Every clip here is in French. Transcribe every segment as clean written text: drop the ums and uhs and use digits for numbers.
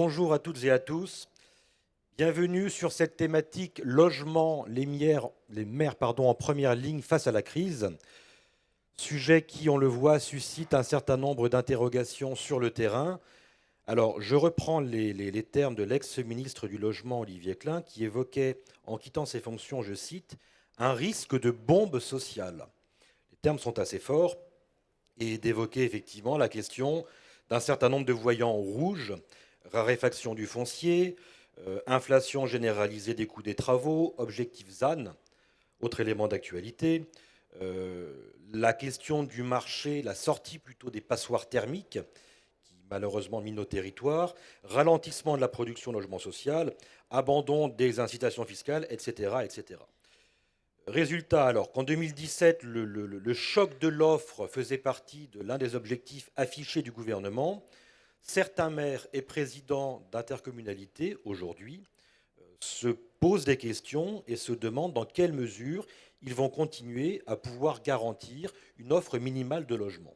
Bonjour à toutes et à tous. Bienvenue sur cette thématique logement, les maires en première ligne face à la crise. Sujet qui, on le voit, suscite un certain nombre d'interrogations sur le terrain. Alors, je reprends les termes de l'ex-ministre du Logement, Olivier Klein, qui évoquait, en quittant ses fonctions, je cite, un risque de bombe sociale. Les termes sont assez forts et d'évoquer effectivement la question d'un certain nombre de voyants rouges, raréfaction du foncier, inflation généralisée des coûts des travaux, objectif ZAN, autre élément d'actualité, la question du marché, la sortie plutôt des passoires thermiques, qui malheureusement minent nos territoires, ralentissement de la production de logement social, abandon des incitations fiscales, etc. etc. Résultat, alors qu'en 2017, le choc de l'offre faisait partie de l'un des objectifs affichés du gouvernement, certains maires et présidents d'intercommunalités, aujourd'hui, se posent des questions et se demandent dans quelle mesure ils vont continuer à pouvoir garantir une offre minimale de logement.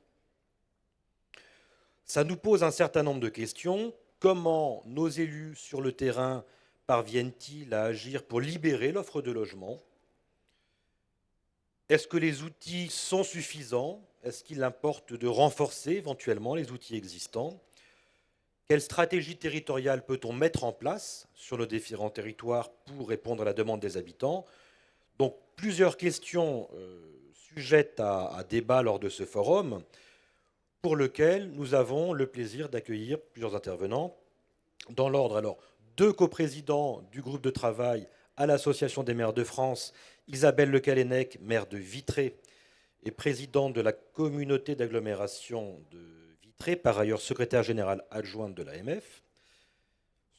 Ça nous pose un certain nombre de questions. Comment nos élus sur le terrain parviennent-ils à agir pour libérer l'offre de logement ? Est-ce que les outils sont suffisants? Est-ce qu'il importe de renforcer éventuellement les outils existants? Quelle stratégie territoriale peut-on mettre en place sur nos différents territoires pour répondre à la demande des habitants? Donc plusieurs questions sujettes à débat lors de ce forum, pour lequel nous avons le plaisir d'accueillir plusieurs intervenants. Dans l'ordre, alors, deux coprésidents du groupe de travail à l'Association des maires de France, Isabelle Le Callennec, maire de Vitré, et présidente de la communauté d'agglomération de Vitré, par ailleurs secrétaire générale adjointe de l'AMF.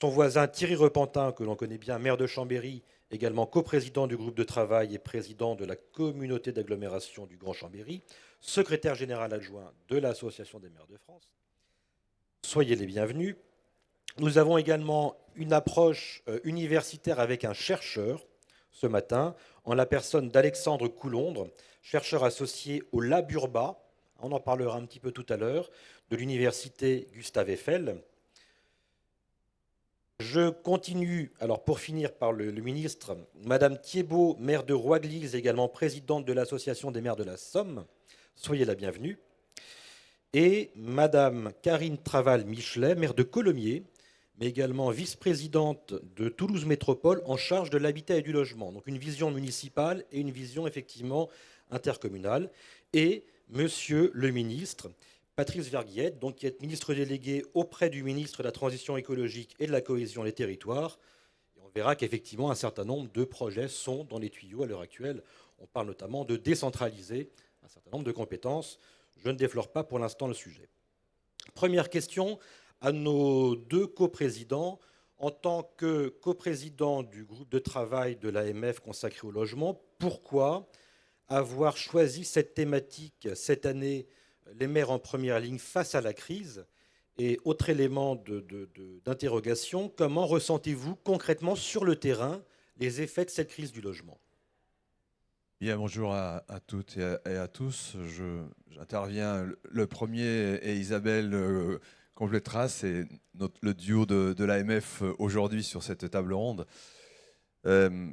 Son voisin Thierry Repentin, que l'on connaît bien, maire de Chambéry, également coprésident du groupe de travail et président de la communauté d'agglomération du Grand Chambéry, secrétaire général adjoint de l'Association des maires de France. Soyez les bienvenus. Nous avons également une approche universitaire avec un chercheur ce matin, en la personne d'Alexandre Coulondre, chercheur associé au Lab Urba, on en parlera un petit peu tout à l'heure, de l'université Gustave Eiffel. Je continue, alors pour finir par le ministre, Madame Thiébaut, maire de Roiglise, également présidente de l'Association des maires de la Somme, soyez la bienvenue. Et Madame Karine Traval-Michelet, maire de Colomiers, mais également vice-présidente de Toulouse Métropole en charge de l'habitat et du logement. Donc une vision municipale et une vision effectivement intercommunale. Et Monsieur le ministre, Patrice Verguiette, donc qui est ministre délégué auprès du ministre de la Transition écologique et de la cohésion des territoires. Et on verra qu'effectivement un certain nombre de projets sont dans les tuyaux à l'heure actuelle. On parle notamment de décentraliser un certain nombre de compétences. Je ne déflore pas pour l'instant le sujet. Première question à nos deux coprésidents. En tant que coprésident du groupe de travail de l'AMF consacré au logement, pourquoi avoir choisi cette thématique cette année, les maires en première ligne face à la crise? Et autre élément d'interrogation, comment ressentez-vous concrètement sur le terrain les effets de cette crise du logement? Bien, bonjour à toutes et à tous. J'interviens le premier et Isabelle complétera. C'est le duo de l'AMF aujourd'hui sur cette table ronde.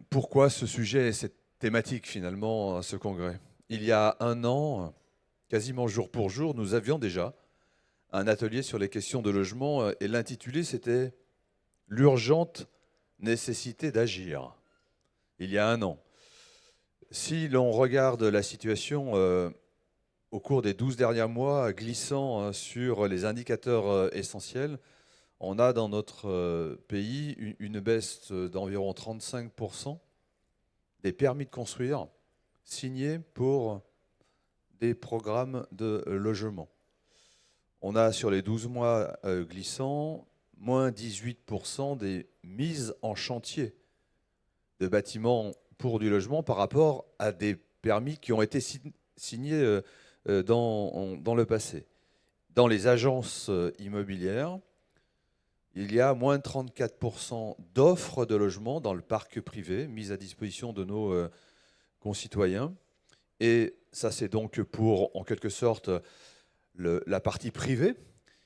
Pourquoi ce sujet et cette thématique finalement à ce congrès? Il y a un an, quasiment jour pour jour, nous avions déjà un atelier sur les questions de logement et l'intitulé c'était « L'urgente nécessité d'agir ». Il y a un an. Si l'on regarde la situation au cours des 12 derniers mois, glissant sur les indicateurs essentiels, on a dans notre pays une baisse d'environ 35% des permis de construire signés pour des programmes de logement. On a sur les 12 mois glissants, moins 18% des mises en chantier de bâtiments pour du logement par rapport à des permis qui ont été signés dans le passé. Dans les agences immobilières, il y a moins de 34% d'offres de logement dans le parc privé mises à disposition de nos concitoyens. Et ça, c'est donc pour, en quelque sorte, la partie privée.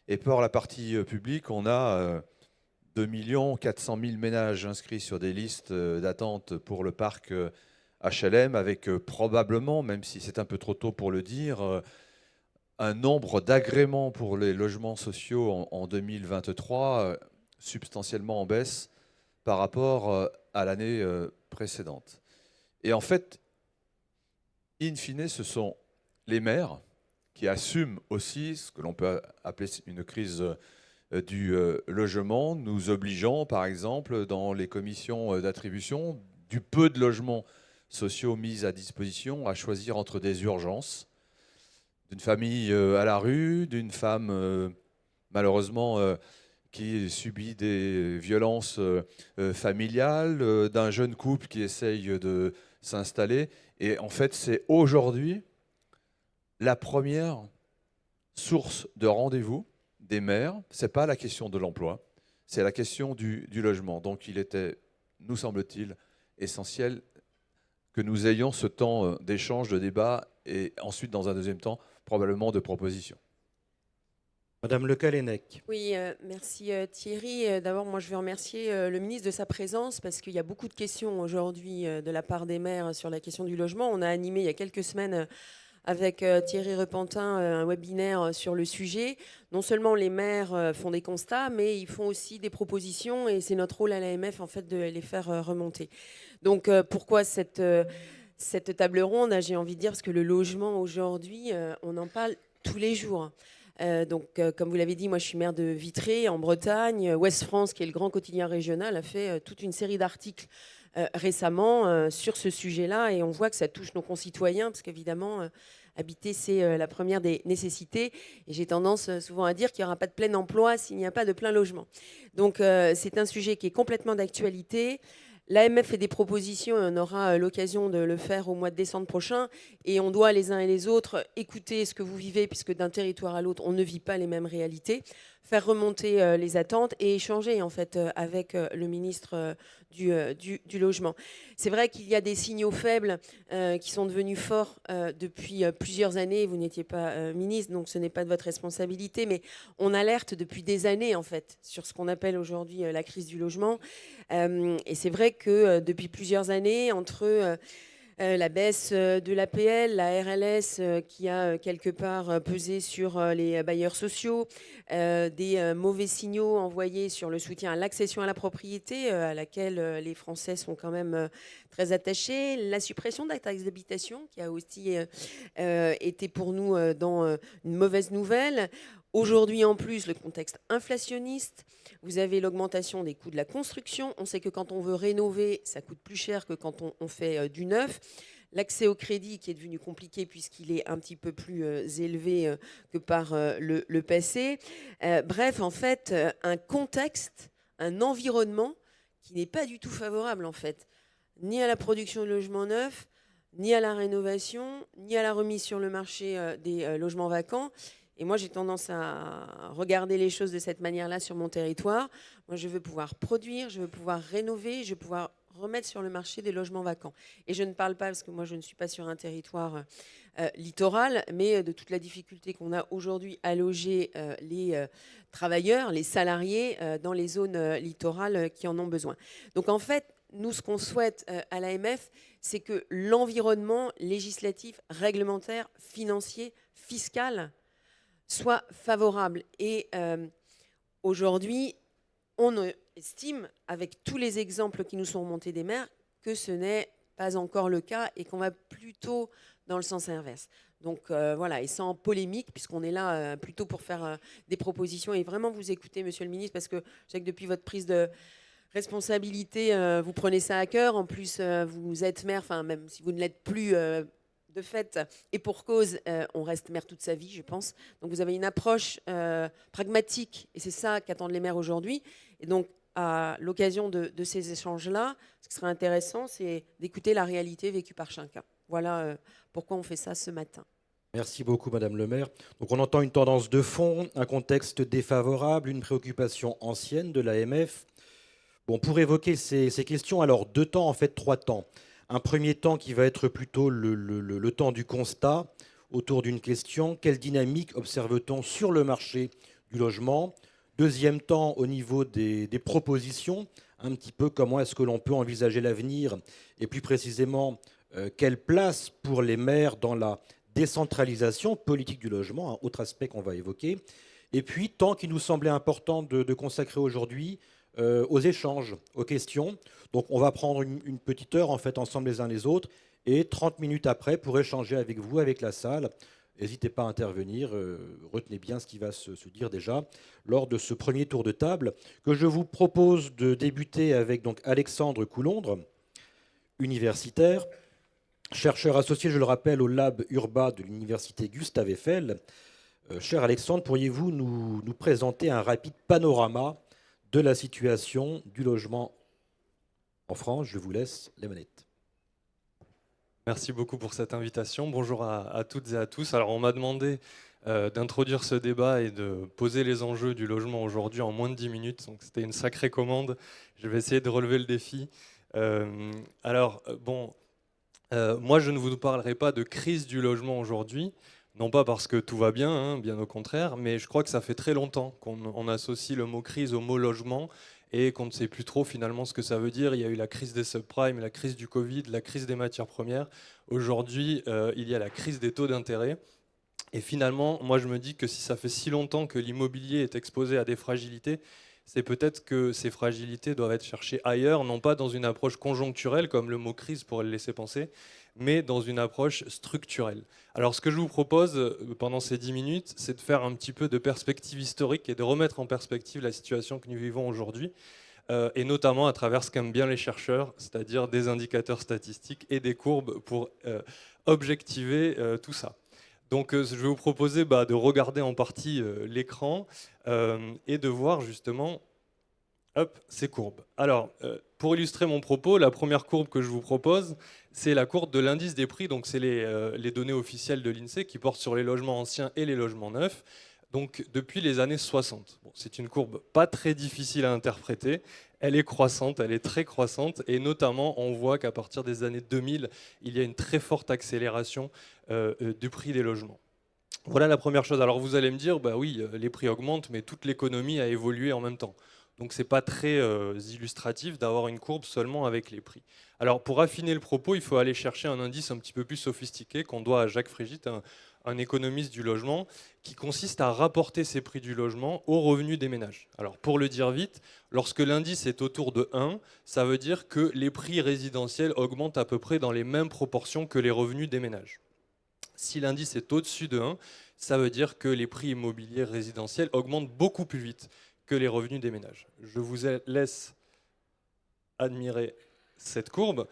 Et pour la partie publique, on a 2 400 000 ménages inscrits sur des listes d'attente pour le parc HLM, avec probablement, même si c'est un peu trop tôt pour le dire, un nombre d'agréments pour les logements sociaux en 2023 substantiellement en baisse par rapport à l'année précédente. Et en fait, in fine, ce sont les maires qui assument aussi ce que l'on peut appeler une crise du logement, nous obligeant, par exemple, dans les commissions d'attribution, du peu de logements sociaux mis à disposition, à choisir entre des urgences, d'une famille à la rue, d'une femme malheureusement qui subit des violences familiales, d'un jeune couple qui essaye de s'installer. Et en fait, c'est aujourd'hui la première source de rendez-vous des maires. Ce n'est pas la question de l'emploi, c'est la question du logement. Donc il était, nous semble-t-il, essentiel que nous ayons ce temps d'échange, de débat, et ensuite, dans un deuxième temps, probablement de propositions. Madame Le Callennec. Oui, merci Thierry. D'abord, moi, je veux remercier le ministre de sa présence parce qu'il y a beaucoup de questions aujourd'hui de la part des maires sur la question du logement. On a animé il y a quelques semaines avec Thierry Repentin un webinaire sur le sujet. Non seulement les maires font des constats, mais ils font aussi des propositions et c'est notre rôle à l'AMF en fait de les faire remonter. Donc pourquoi cette table ronde, j'ai envie de dire, parce que le logement aujourd'hui, on en parle tous les jours. Comme vous l'avez dit, moi je suis maire de Vitré en Bretagne. Ouest France, qui est le grand quotidien régional, a fait toute une série d'articles récemment sur ce sujet-là et on voit que ça touche nos concitoyens parce qu'évidemment, habiter, c'est la première des nécessités. Et j'ai tendance souvent à dire qu'il n'y aura pas de plein emploi s'il n'y a pas de plein logement. Donc c'est un sujet qui est complètement d'actualité. L'AMF fait des propositions et on aura l'occasion de le faire au mois de décembre prochain. Et on doit les uns et les autres écouter ce que vous vivez, puisque d'un territoire à l'autre, on ne vit pas les mêmes réalités, faire remonter les attentes et échanger en fait avec le ministre du Logement. C'est vrai qu'il y a des signaux faibles qui sont devenus forts depuis plusieurs années. Vous n'étiez pas ministre, donc ce n'est pas de votre responsabilité, mais on alerte depuis des années en fait sur ce qu'on appelle aujourd'hui la crise du logement. Et c'est vrai que depuis plusieurs années, entre la baisse de l'APL, la RLS qui a quelque part pesé sur les bailleurs sociaux, des mauvais signaux envoyés sur le soutien à l'accession à la propriété, à laquelle les Français sont quand même très attachés, la suppression de la taxe d'habitation qui a aussi été pour nous dans une mauvaise nouvelle. Aujourd'hui, en plus, le contexte inflationniste, vous avez l'augmentation des coûts de la construction. On sait que quand on veut rénover, ça coûte plus cher que quand on fait du neuf. L'accès au crédit qui est devenu compliqué puisqu'il est un petit peu plus élevé que par le passé. Bref, en fait, un contexte, un environnement qui n'est pas du tout favorable, en fait, ni à la production de logements neufs, ni à la rénovation, ni à la remise sur le marché des logements vacants. Et moi, j'ai tendance à regarder les choses de cette manière-là sur mon territoire. Moi, je veux pouvoir produire, je veux pouvoir rénover, je veux pouvoir remettre sur le marché des logements vacants. Et je ne parle pas, parce que moi, je ne suis pas sur un territoire littoral, mais de toute la difficulté qu'on a aujourd'hui à loger les travailleurs, les salariés dans les zones littorales qui en ont besoin. Donc, en fait, nous, ce qu'on souhaite à l'AMF, c'est que l'environnement législatif, réglementaire, financier, fiscal soit favorable. Et aujourd'hui, on estime, avec tous les exemples qui nous sont remontés des maires, que ce n'est pas encore le cas et qu'on va plutôt dans le sens inverse. Donc voilà, et sans polémique, puisqu'on est là plutôt pour faire des propositions et vraiment vous écouter, monsieur le ministre, parce que je sais que depuis votre prise de responsabilité, vous prenez ça à cœur. En plus, vous êtes maire, enfin même si vous ne l'êtes plus de fait, et pour cause, on reste maire toute sa vie, je pense. Donc vous avez une approche pragmatique, et c'est ça qu'attendent les maires aujourd'hui. Et donc, à l'occasion de ces échanges-là, ce qui serait intéressant, c'est d'écouter la réalité vécue par chacun. Voilà pourquoi on fait ça ce matin. Merci beaucoup, Madame le maire. Donc, on entend une tendance de fond, un contexte défavorable, une préoccupation ancienne de l'AMF. Bon, pour évoquer ces questions, alors 2 temps, en fait 3 temps. Un premier temps qui va être plutôt le temps du constat autour d'une question. Quelle dynamique observe-t-on sur le marché du logement Deuxième temps, au niveau des propositions, un petit peu comment est-ce que l'on peut envisager l'avenir et plus précisément, quelle place pour les maires dans la décentralisation politique du logement, un autre aspect qu'on va évoquer. Et puis, temps qui nous semblait important de consacrer aujourd'hui aux échanges, aux questions. Donc, on va prendre une petite heure, en fait, ensemble les uns les autres, et 30 minutes après pour échanger avec vous, avec la salle. N'hésitez pas à intervenir, retenez bien ce qui va se dire déjà lors de ce premier tour de table, que je vous propose de débuter avec donc Alexandre Coulondre, universitaire, chercheur associé, je le rappelle, au Lab Urba de l'université Gustave Eiffel. Cher Alexandre, pourriez-vous nous présenter un rapide panorama de la situation du logement en France? Je vous laisse les manettes. Merci beaucoup pour cette invitation. Bonjour à toutes et à tous. Alors, on m'a demandé d'introduire ce débat et de poser les enjeux du logement aujourd'hui en moins de 10 minutes. Donc, c'était une sacrée commande. Je vais essayer de relever le défi. Moi, je ne vous parlerai pas de crise du logement aujourd'hui. Non pas parce que tout va bien, hein, bien au contraire, mais je crois que ça fait très longtemps qu'on associe le mot crise au mot logement et qu'on ne sait plus trop finalement ce que ça veut dire. Il y a eu la crise des subprimes, la crise du Covid, la crise des matières premières. Aujourd'hui, il y a la crise des taux d'intérêt. Et finalement, moi je me dis que si ça fait si longtemps que l'immobilier est exposé à des fragilités, c'est peut-être que ces fragilités doivent être cherchées ailleurs, non pas dans une approche conjoncturelle, comme le mot crise pourrait le laisser penser, mais dans une approche structurelle. Alors ce que je vous propose pendant ces 10 minutes, c'est de faire un petit peu de perspective historique et de remettre en perspective la situation que nous vivons aujourd'hui, et notamment à travers ce qu'aiment bien les chercheurs, c'est-à-dire des indicateurs statistiques et des courbes pour objectiver tout ça. Donc je vais vous proposer de regarder en partie l'écran et de voir justement ces courbes. Alors, pour illustrer mon propos, la première courbe que je vous propose, c'est la courbe de l'indice des prix. Donc c'est les données officielles de l'INSEE qui portent sur les logements anciens et les logements neufs. Donc depuis les années 60. Bon, c'est une courbe pas très difficile à interpréter. Elle est croissante, elle est très croissante. Et notamment, on voit qu'à partir des années 2000, il y a une très forte accélération du prix des logements. Voilà la première chose. Alors vous allez me dire, bah oui, les prix augmentent, mais toute l'économie a évolué en même temps. Donc c'est pas très illustratif d'avoir une courbe seulement avec les prix. Alors pour affiner le propos, il faut aller chercher un indice un petit peu plus sophistiqué qu'on doit à Jacques Frégit, un économiste du logement, qui consiste à rapporter ces prix du logement aux revenus des ménages. Alors pour le dire vite, lorsque l'indice est autour de 1, ça veut dire que les prix résidentiels augmentent à peu près dans les mêmes proportions que les revenus des ménages. Si l'indice est au-dessus de 1, ça veut dire que les prix immobiliers résidentiels augmentent beaucoup plus vite que les revenus des ménages. Je vous laisse admirer cette courbe.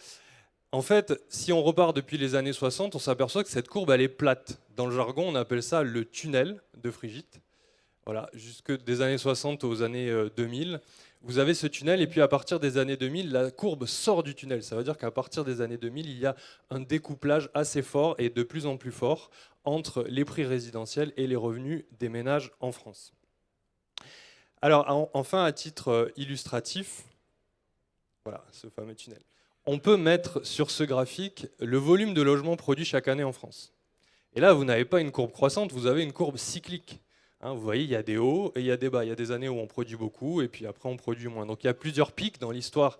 En fait, si on repart depuis les années 60, on s'aperçoit que cette courbe, elle est plate. Dans le jargon, on appelle ça le tunnel de Frégit. Voilà, jusque des années 60 aux années 2000, vous avez ce tunnel, et puis à partir des années 2000, la courbe sort du tunnel. Ça veut dire qu'à partir des années 2000, il y a un découplage assez fort et de plus en plus fort entre les prix résidentiels et les revenus des ménages en France. Alors, enfin, à titre illustratif, voilà ce fameux tunnel. On peut mettre sur ce graphique le volume de logements produits chaque année en France. Et là, vous n'avez pas une courbe croissante, vous avez une courbe cyclique. Vous voyez, il y a des hauts et il y a des bas. Il y a des années où on produit beaucoup et puis après on produit moins. Donc il y a plusieurs pics dans l'histoire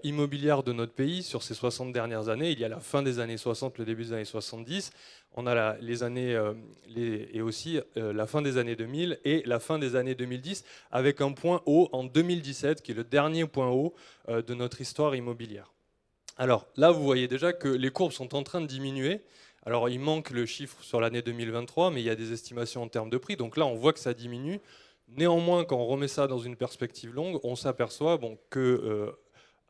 immobilière de notre pays sur ces 60 dernières années. Il y a la fin des années 60, le début des années 70. On a les années et aussi la fin des années 2000 et la fin des années 2010 avec un point haut en 2017 qui est le dernier point haut de notre histoire immobilière. Alors là, vous voyez déjà que les courbes sont en train de diminuer. Alors il manque le chiffre sur l'année 2023, mais il y a des estimations en termes de prix. Donc là, on voit que ça diminue. Néanmoins, quand on remet ça dans une perspective longue, on s'aperçoit que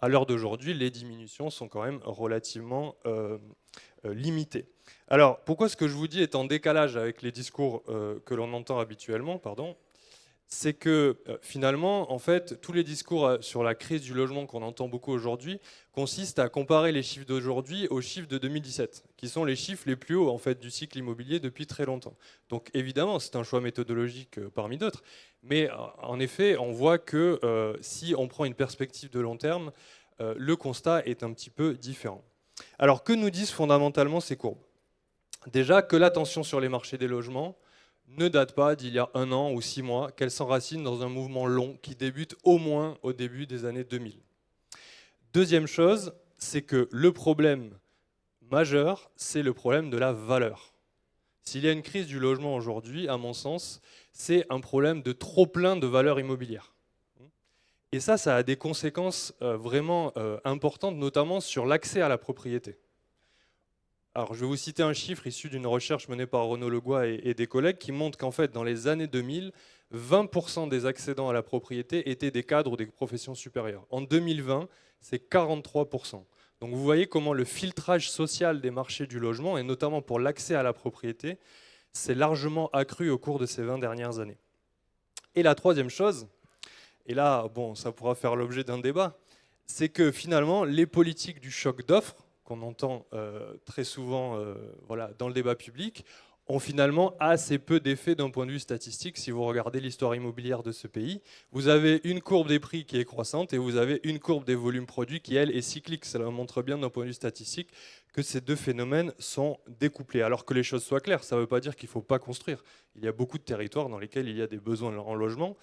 à l'heure d'aujourd'hui, les diminutions sont quand même relativement limitées. Alors, pourquoi ce que je vous dis est en décalage avec les discours que l'on entend habituellement, c'est que finalement, en fait, tous les discours sur la crise du logement qu'on entend beaucoup aujourd'hui consistent à comparer les chiffres d'aujourd'hui aux chiffres de 2017, qui sont les chiffres les plus hauts en fait, du cycle immobilier depuis très longtemps. Donc évidemment, c'est un choix méthodologique parmi d'autres, mais en effet, on voit que si on prend une perspective de long terme, le constat est un petit peu différent. Alors que nous disent fondamentalement ces courbes ? Déjà que la tension sur les marchés des logements ne date pas d'il y a 1 an ou 6 mois, qu'elle s'enracine dans un mouvement long qui débute au moins au début des années 2000. Deuxième chose, c'est que le problème majeur, c'est le problème de la valeur. S'il y a une crise du logement aujourd'hui, à mon sens, c'est un problème de trop-plein de valeur immobilière. Et ça a des conséquences vraiment importantes, notamment sur l'accès à la propriété. Alors, je vais vous citer un chiffre issu d'une recherche menée par Renaud Legois et des collègues qui montre qu'en fait, dans les années 2000, 20% des accédants à la propriété étaient des cadres ou des professions supérieures. En 2020, c'est 43%. Donc vous voyez comment le filtrage social des marchés du logement, et notamment pour l'accès à la propriété, s'est largement accru au cours de ces 20 dernières années. Et la troisième chose, et là, bon, ça pourra faire l'objet d'un débat, c'est que finalement, les politiques du choc d'offres, qu'on entend très souvent voilà, dans le débat public, ont finalement assez peu d'effet d'un point de vue statistique. Si vous regardez l'histoire immobilière de ce pays, vous avez une courbe des prix qui est croissante et vous avez une courbe des volumes produits qui, elle, est cyclique. Cela montre bien d'un point de vue statistique que ces deux phénomènes sont découplés. Alors que les choses soient claires, ça ne veut pas dire qu'il ne faut pas construire. Il y a beaucoup de territoires dans lesquels il y a des besoins en logement.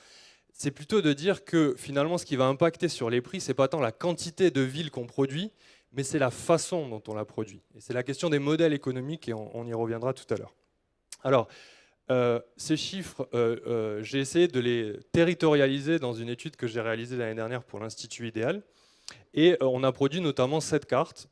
C'est plutôt de dire que finalement, ce qui va impacter sur les prix, ce n'est pas tant la quantité de villes qu'on produit, mais c'est la façon dont on la produit. Et c'est la question des modèles économiques et on y reviendra tout à l'heure. Alors, ces chiffres, j'ai essayé de les territorialiser dans une étude que j'ai réalisée l'année dernière pour l'Institut Idéal. Et on a produit notamment cette carte,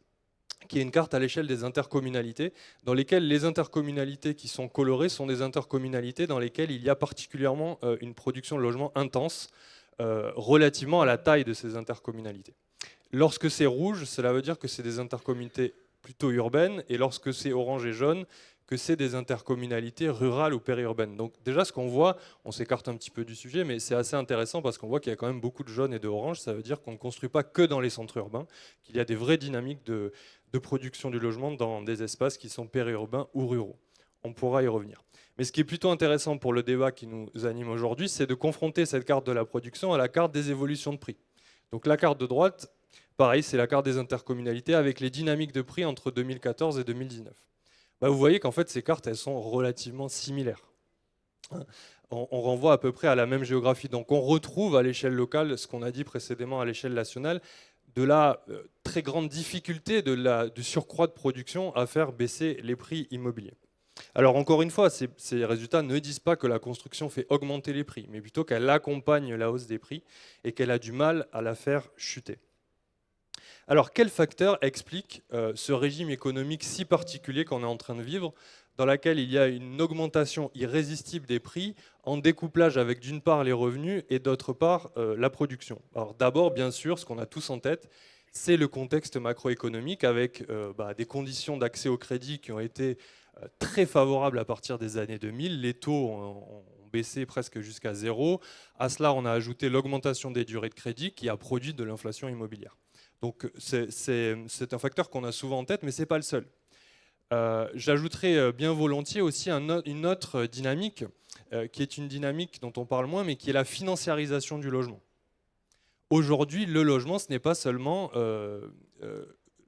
qui est une carte à l'échelle des intercommunalités, dans lesquelles les intercommunalités qui sont colorées sont des intercommunalités dans lesquelles il y a particulièrement une production de logements intense relativement à la taille de ces intercommunalités. Lorsque c'est rouge, cela veut dire que c'est des intercommunalités plutôt urbaines, et lorsque c'est orange et jaune, que c'est des intercommunalités rurales ou périurbaines. Donc déjà, ce qu'on voit, on s'écarte un petit peu du sujet, mais c'est assez intéressant parce qu'on voit qu'il y a quand même beaucoup de jaune et de orange. Ça veut dire qu'on ne construit pas que dans les centres urbains, qu'il y a des vraies dynamiques de production du logement dans des espaces qui sont périurbains ou ruraux. On pourra y revenir. Mais ce qui est plutôt intéressant pour le débat qui nous anime aujourd'hui, c'est de confronter cette carte de la production à la carte des évolutions de prix. Donc la carte de droite, pareil, c'est la carte des intercommunalités avec les dynamiques de prix entre 2014 et 2019. Vous voyez qu'en fait, ces cartes, elles sont relativement similaires. On renvoie à peu près à la même géographie. Donc on retrouve à l'échelle locale, ce qu'on a dit précédemment à l'échelle nationale, de la très grande difficulté du surcroît de production à faire baisser les prix immobiliers. Alors encore une fois, ces résultats ne disent pas que la construction fait augmenter les prix, mais plutôt qu'elle accompagne la hausse des prix et qu'elle a du mal à la faire chuter. Alors, quel facteur explique ce régime économique si particulier qu'on est en train de vivre, dans lequel il y a une augmentation irrésistible des prix en découplage avec d'une part les revenus et d'autre part la production? Alors d'abord, bien sûr, ce qu'on a tous en tête, c'est le contexte macroéconomique avec des conditions d'accès au crédit qui ont été très favorables à partir des années 2000. Les taux ont baissé presque jusqu'à zéro. À cela, on a ajouté l'augmentation des durées de crédit qui a produit de l'inflation immobilière. Donc c'est un facteur qu'on a souvent en tête, mais ce n'est pas le seul. J'ajouterai bien volontiers aussi une autre dynamique, qui est une dynamique dont on parle moins, mais qui est la financiarisation du logement. Aujourd'hui, le logement, ce n'est pas seulement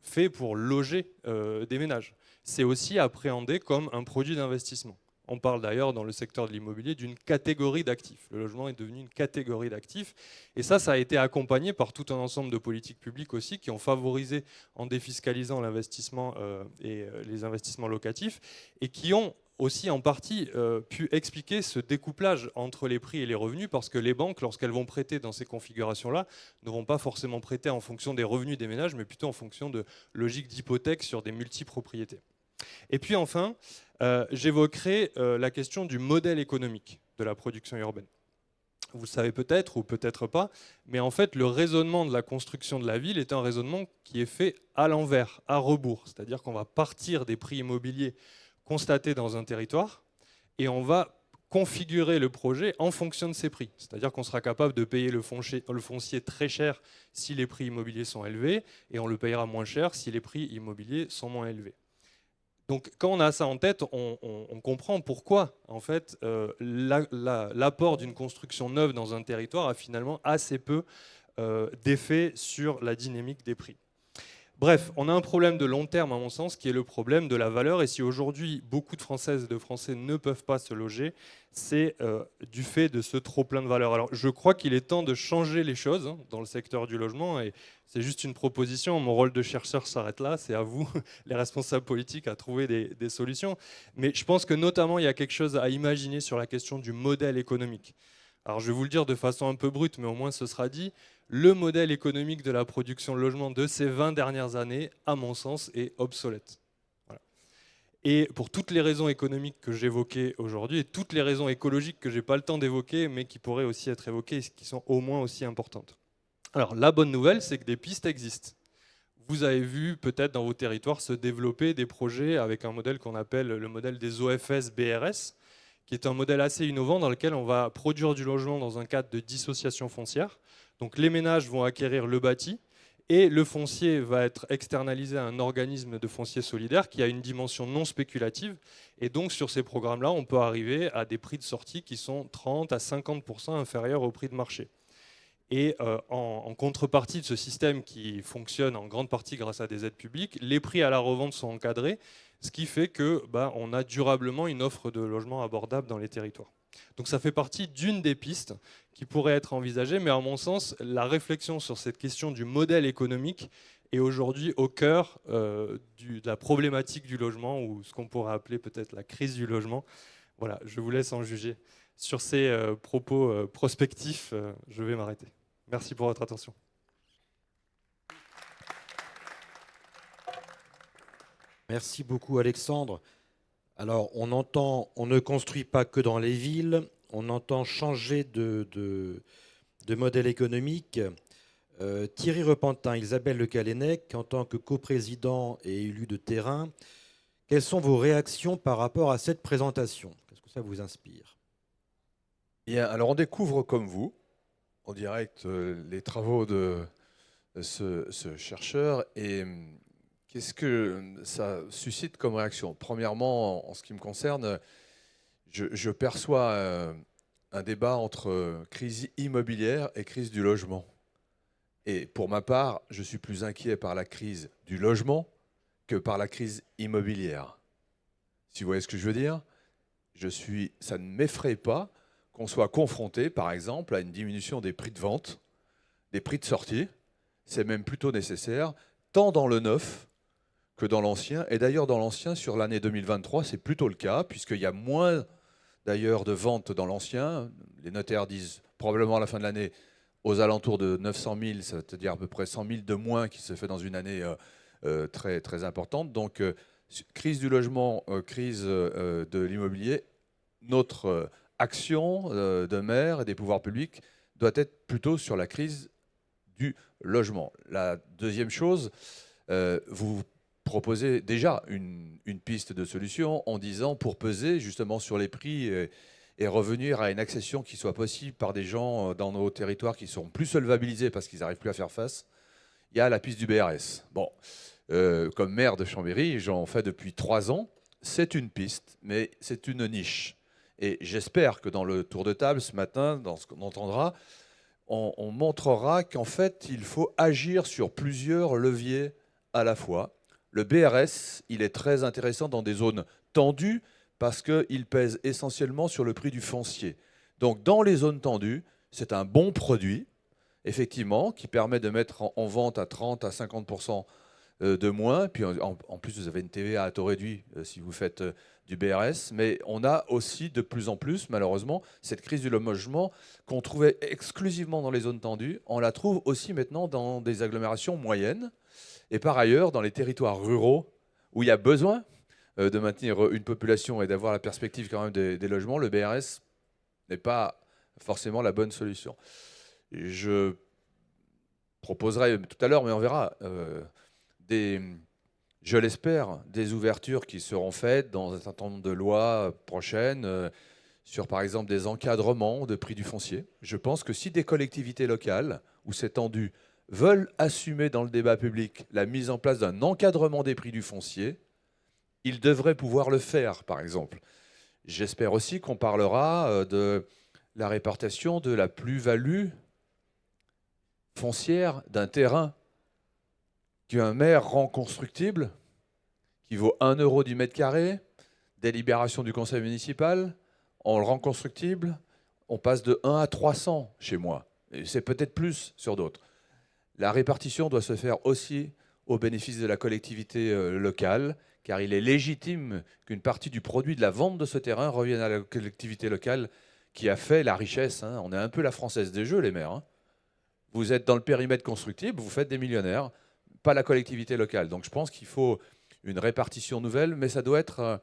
fait pour loger des ménages. C'est aussi appréhendé comme un produit d'investissement. On parle d'ailleurs dans le secteur de l'immobilier d'une catégorie d'actifs. Le logement est devenu une catégorie d'actifs. Et ça a été accompagné par tout un ensemble de politiques publiques aussi qui ont favorisé en défiscalisant l'investissement et les investissements locatifs et qui ont aussi en partie pu expliquer ce découplage entre les prix et les revenus parce que les banques, lorsqu'elles vont prêter dans ces configurations-là, ne vont pas forcément prêter en fonction des revenus des ménages, mais plutôt en fonction de logiques d'hypothèque sur des multipropriétés. Et puis enfin, j'évoquerai la question du modèle économique de la production urbaine. Vous le savez peut-être ou peut-être pas, mais en fait le raisonnement de la construction de la ville est un raisonnement qui est fait à l'envers, à rebours. C'est-à-dire qu'on va partir des prix immobiliers constatés dans un territoire et on va configurer le projet en fonction de ces prix. C'est-à-dire qu'on sera capable de payer le foncier très cher si les prix immobiliers sont élevés et on le payera moins cher si les prix immobiliers sont moins élevés. Donc, quand on a ça en tête, on comprend pourquoi en fait, l'apport d'une construction neuve dans un territoire a finalement assez peu d'effet sur la dynamique des prix. Bref, on a un problème de long terme, à mon sens, qui est le problème de la valeur. Et si aujourd'hui, beaucoup de Françaises et de Français ne peuvent pas se loger, c'est du fait de ce trop-plein de valeur. Alors, je crois qu'il est temps de changer les choses dans le secteur du logement. Et c'est juste une proposition. Mon rôle de chercheur s'arrête là. C'est à vous, les responsables politiques, à trouver des solutions. Mais je pense que notamment, il y a quelque chose à imaginer sur la question du modèle économique. Alors, je vais vous le dire de façon un peu brute, mais au moins ce sera dit. Le modèle économique de la production de logements de ces 20 dernières années, à mon sens, est obsolète. Voilà. Et pour toutes les raisons économiques que j'évoquais aujourd'hui, et toutes les raisons écologiques que je n'ai pas le temps d'évoquer, mais qui pourraient aussi être évoquées, et qui sont au moins aussi importantes. Alors, la bonne nouvelle, c'est que des pistes existent. Vous avez vu peut-être dans vos territoires se développer des projets avec un modèle qu'on appelle le modèle des OFS-BRS, qui est un modèle assez innovant dans lequel on va produire du logement dans un cadre de dissociation foncière. Donc les ménages vont acquérir le bâti et le foncier va être externalisé à un organisme de foncier solidaire qui a une dimension non spéculative. Et donc sur ces programmes-là, on peut arriver à des prix de sortie qui sont 30 à 50% inférieurs au prix de marché. Et en contrepartie de ce système qui fonctionne en grande partie grâce à des aides publiques, les prix à la revente sont encadrés, ce qui fait que on a durablement une offre de logement abordable dans les territoires. Donc ça fait partie d'une des pistes qui pourrait être envisagée, mais à mon sens, la réflexion sur cette question du modèle économique est aujourd'hui au cœur de la problématique du logement, ou ce qu'on pourrait appeler peut-être la crise du logement. Voilà, je vous laisse en juger. Sur ces propos prospectifs, je vais m'arrêter. Merci pour votre attention. Merci beaucoup Alexandre. Alors on ne construit pas que dans les villes, on entend changer de modèle économique. Thierry Repentin, Isabelle Le Callennec, en tant que coprésident et élu de terrain, quelles sont vos réactions par rapport à cette présentation? Qu'est-ce que ça vous inspire? Bien, alors on découvre comme vous, en direct, les travaux de ce chercheur, et qu'est-ce que ça suscite comme réaction? Premièrement, en ce qui me concerne, je perçois un débat entre crise immobilière et crise du logement. Et pour ma part, je suis plus inquiet par la crise du logement que par la crise immobilière. Si vous voyez ce que je veux dire, ça ne m'effraie pas qu'on soit confronté, par exemple, à une diminution des prix de vente, des prix de sortie. C'est même plutôt nécessaire, tant dans le neuf que dans l'ancien. Et d'ailleurs, dans l'ancien, sur l'année 2023, c'est plutôt le cas, puisqu'il y a moins d'ailleurs de ventes dans l'ancien. Les notaires disent probablement à la fin de l'année aux alentours de 900 000, c'est-à-dire à peu près 100 000 de moins qui se fait dans une année très, très importante. Donc, crise du logement, crise de l'immobilier, notre action de maire et des pouvoirs publics doit être plutôt sur la crise du logement. La deuxième chose, vous proposez déjà une piste de solution en disant, pour peser justement sur les prix et revenir à une accession qui soit possible par des gens dans nos territoires qui sont plus solvabilisés parce qu'ils n'arrivent plus à faire face, il y a la piste du BRS. Bon, comme maire de Chambéry, j'en fais depuis 3 ans. C'est une piste, mais c'est une niche. Et j'espère que dans le tour de table ce matin, dans ce qu'on entendra, on montrera qu'en fait, il faut agir sur plusieurs leviers à la fois. Le BRS, il est très intéressant dans des zones tendues parce qu'il pèse essentiellement sur le prix du foncier. Donc, dans les zones tendues, c'est un bon produit, effectivement, qui permet de mettre en vente à 30 à 50% de moins. Puis en plus, vous avez une TVA à taux réduit si vous faites du BRS. Mais on a aussi de plus en plus, malheureusement, cette crise du logement qu'on trouvait exclusivement dans les zones tendues. On la trouve aussi maintenant dans des agglomérations moyennes. Et par ailleurs, dans les territoires ruraux, où il y a besoin de maintenir une population et d'avoir la perspective quand même des logements, le BRS n'est pas forcément la bonne solution. Je proposerai tout à l'heure, mais on verra, je l'espère, des ouvertures qui seront faites dans un certain nombre de lois prochaines sur, par exemple, des encadrements de prix du foncier. Je pense que si des collectivités locales, où c'est tendu, veulent assumer dans le débat public la mise en place d'un encadrement des prix du foncier, ils devraient pouvoir le faire, par exemple. J'espère aussi qu'on parlera de la répartition de la plus-value foncière d'un terrain. qu'un maire rend constructible, qui vaut 1 euro du mètre carré, délibération du conseil municipal, on le rend constructible, on passe de 1 à 300 chez moi. Et c'est peut-être plus sur d'autres. La répartition doit se faire aussi au bénéfice de la collectivité locale, car il est légitime qu'une partie du produit de la vente de ce terrain revienne à la collectivité locale qui a fait la richesse. Hein. On est un peu la Française des Jeux, les maires. Hein. Vous êtes dans le périmètre constructible, vous faites des millionnaires, pas la collectivité locale. Donc je pense qu'il faut une répartition nouvelle, mais ça doit être,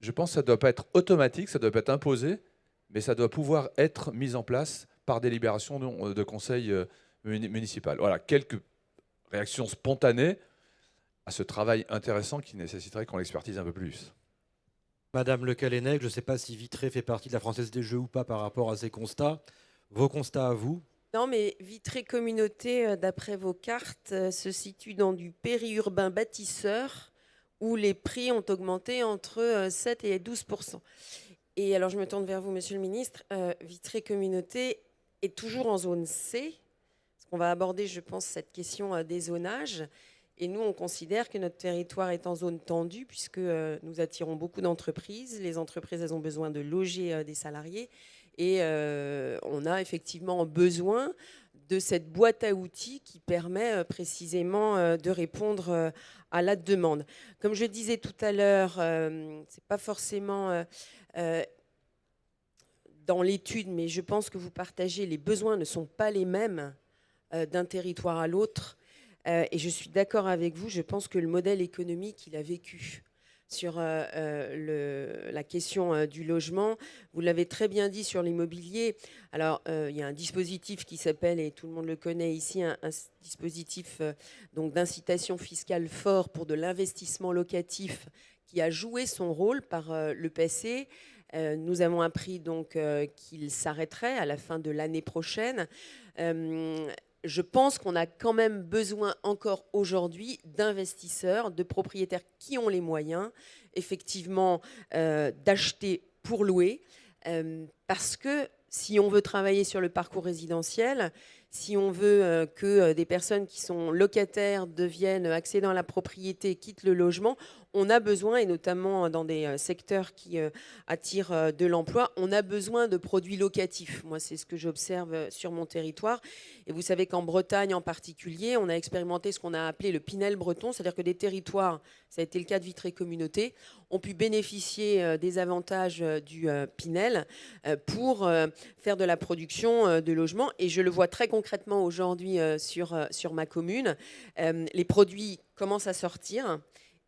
je pense que ça ne doit pas être automatique, ça doit pas être imposé, mais ça doit pouvoir être mis en place par délibération de conseil municipal. Voilà, quelques réactions spontanées à ce travail intéressant qui nécessiterait qu'on l'expertise un peu plus. Madame Le Callennec, je ne sais pas si Vitré fait partie de la Française des Jeux ou pas par rapport à ces constats. Vos constats à vous? Non, mais Vitré Communauté, d'après vos cartes, se situe dans du périurbain bâtisseur où les prix ont augmenté entre 7 et 12%. Et alors, je me tourne vers vous, monsieur le ministre. Vitré Communauté est toujours en zone C. Parce qu'on va aborder, je pense, cette question des zonages. Et nous, on considère que notre territoire est en zone tendue puisque nous attirons beaucoup d'entreprises. Les entreprises, elles ont besoin de loger des salariés. Et on a effectivement besoin de cette boîte à outils qui permet précisément de répondre à la demande. Comme je disais tout à l'heure, c'est pas forcément dans l'étude, mais je pense que vous partagez, les besoins ne sont pas les mêmes d'un territoire à l'autre. Et je suis d'accord avec vous, je pense que le modèle économique, il a vécu sur la question du logement. Vous l'avez très bien dit sur l'immobilier. Alors, il y a un dispositif qui s'appelle, et tout le monde le connaît ici, un dispositif donc d'incitation fiscale fort pour de l'investissement locatif qui a joué son rôle par le passé. Nous avons appris donc qu'il s'arrêterait à la fin de l'année prochaine. Je pense qu'on a quand même besoin encore aujourd'hui d'investisseurs, de propriétaires qui ont les moyens, effectivement, d'acheter pour louer. Parce que si on veut travailler sur le parcours résidentiel, si on veut que des personnes qui sont locataires deviennent accédant à la propriété, quittent le logement, on a besoin, et notamment dans des secteurs qui attirent de l'emploi, on a besoin de produits locatifs. Moi, c'est ce que j'observe sur mon territoire. Et vous savez qu'en Bretagne en particulier, on a expérimenté ce qu'on a appelé le Pinel breton, c'est-à-dire que des territoires, ça a été le cas de Vitré Communauté, ont pu bénéficier des avantages du Pinel pour faire de la production de logements. Et je le vois très concrètement aujourd'hui sur ma commune. Les produits commencent à sortir.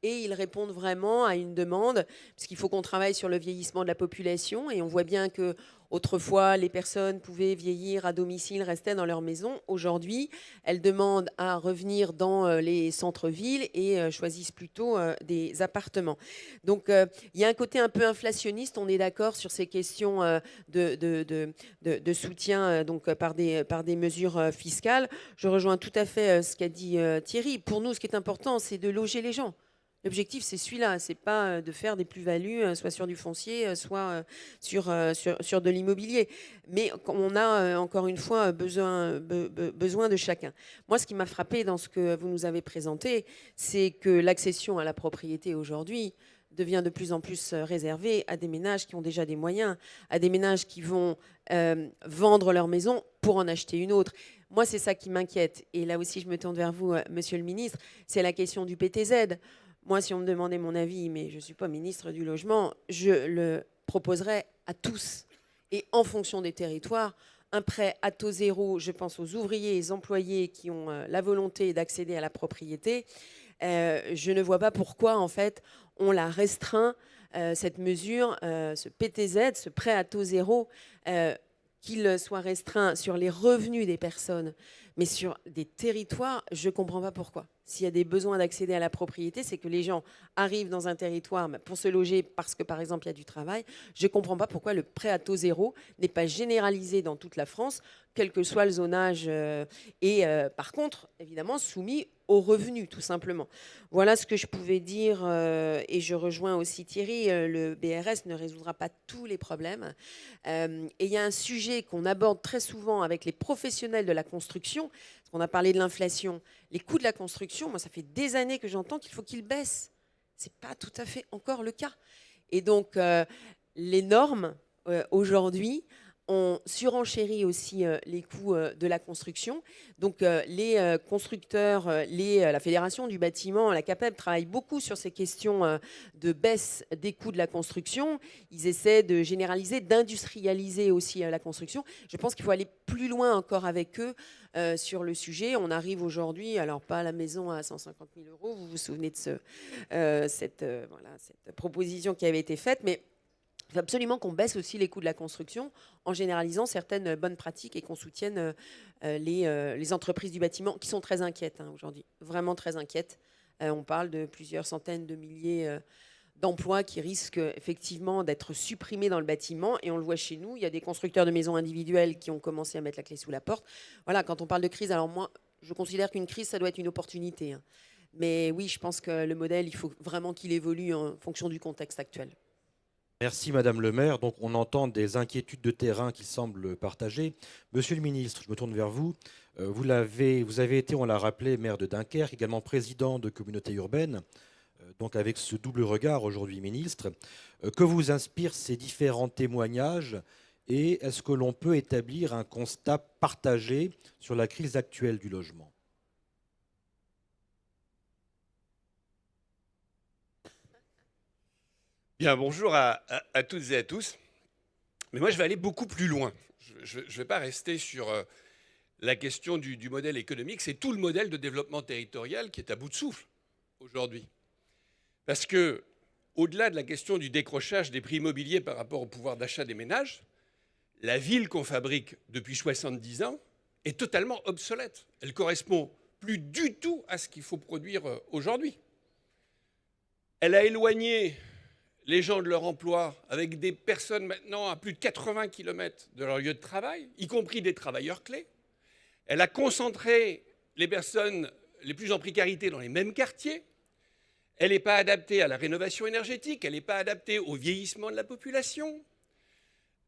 Et ils répondent vraiment à une demande, parce qu'il faut qu'on travaille sur le vieillissement de la population. Et on voit bien que autrefois, les personnes pouvaient vieillir à domicile, restaient dans leur maison. Aujourd'hui, elles demandent à revenir dans les centres-villes et choisissent plutôt des appartements. Donc, il y a un côté un peu inflationniste. On est d'accord sur ces questions de soutien donc, par des mesures fiscales. Je rejoins tout à fait ce qu'a dit Thierry. Pour nous, ce qui est important, c'est de loger les gens. L'objectif, c'est celui-là, c'est pas de faire des plus-values, soit sur du foncier, soit sur de l'immobilier. Mais on a, encore une fois, besoin de chacun. Moi, ce qui m'a frappé dans ce que vous nous avez présenté, c'est que l'accession à la propriété aujourd'hui devient de plus en plus réservée à des ménages qui ont déjà des moyens, à des ménages qui vont vendre leur maison pour en acheter une autre. Moi, c'est ça qui m'inquiète. Et là aussi, je me tourne vers vous, monsieur le ministre, c'est la question du PTZ. Moi, si on me demandait mon avis, mais je ne suis pas ministre du Logement, je le proposerais à tous. Et en fonction des territoires, un prêt à taux zéro, je pense aux ouvriers et aux employés qui ont la volonté d'accéder à la propriété. Je ne vois pas pourquoi, en fait, on la restreint, cette mesure, ce PTZ, ce prêt à taux zéro, qu'il soit restreint sur les revenus des personnes, mais sur des territoires, je ne comprends pas pourquoi. S'il y a des besoins d'accéder à la propriété, c'est que les gens arrivent dans un territoire pour se loger parce que, par exemple, il y a du travail. Je ne comprends pas pourquoi le prêt à taux zéro n'est pas généralisé dans toute la France, quel que soit le zonage, et par contre, évidemment, soumis aux revenus, tout simplement. Voilà ce que je pouvais dire, et je rejoins aussi Thierry, le BRS ne résoudra pas tous les problèmes. Et il y a un sujet qu'on aborde très souvent avec les professionnels de la construction, parce qu'on a parlé de l'inflation, les coûts de la construction, moi ça fait des années que j'entends qu'il faut qu'ils baissent. Ce n'est pas tout à fait encore le cas. Et donc, les normes, aujourd'hui, on surenchérit aussi les coûts de la construction. Donc les constructeurs, la Fédération du bâtiment, la CAPEB travaillent beaucoup sur ces questions de baisse des coûts de la construction. Ils essaient de généraliser, d'industrialiser aussi la construction. Je pense qu'il faut aller plus loin encore avec eux sur le sujet. On arrive aujourd'hui, alors pas à la maison à 150 000 euros, vous vous souvenez de cette proposition qui avait été faite, mais il faut absolument qu'on baisse aussi les coûts de la construction en généralisant certaines bonnes pratiques et qu'on soutienne les entreprises du bâtiment qui sont très inquiètes aujourd'hui, vraiment très inquiètes. On parle de plusieurs centaines de milliers d'emplois qui risquent effectivement d'être supprimés dans le bâtiment. Et on le voit chez nous, il y a des constructeurs de maisons individuelles qui ont commencé à mettre la clé sous la porte. Voilà, quand on parle de crise, alors moi, je considère qu'une crise, ça doit être une opportunité. Mais oui, je pense que le modèle, il faut vraiment qu'il évolue en fonction du contexte actuel. Merci Madame le maire. Donc on entend des inquiétudes de terrain qui semblent partagées. Monsieur le ministre, je me tourne vers vous. Vous avez été, on l'a rappelé, maire de Dunkerque, également président de communauté urbaine, donc avec ce double regard aujourd'hui ministre. Que vous inspirent ces différents témoignages et est-ce que l'on peut établir un constat partagé sur la crise actuelle du logement ? Bien, bonjour à toutes et à tous. Mais moi, je vais aller beaucoup plus loin. Je ne vais pas rester sur la question du modèle économique. C'est tout le modèle de développement territorial qui est à bout de souffle aujourd'hui. Parce que, au-delà de la question du décrochage des prix immobiliers par rapport au pouvoir d'achat des ménages, la ville qu'on fabrique depuis 70 ans est totalement obsolète. Elle ne correspond plus du tout à ce qu'il faut produire aujourd'hui. Elle a éloigné les gens de leur emploi, avec des personnes maintenant à plus de 80 km de leur lieu de travail, y compris des travailleurs clés. Elle a concentré les personnes les plus en précarité dans les mêmes quartiers. Elle n'est pas adaptée à la rénovation énergétique, elle n'est pas adaptée au vieillissement de la population.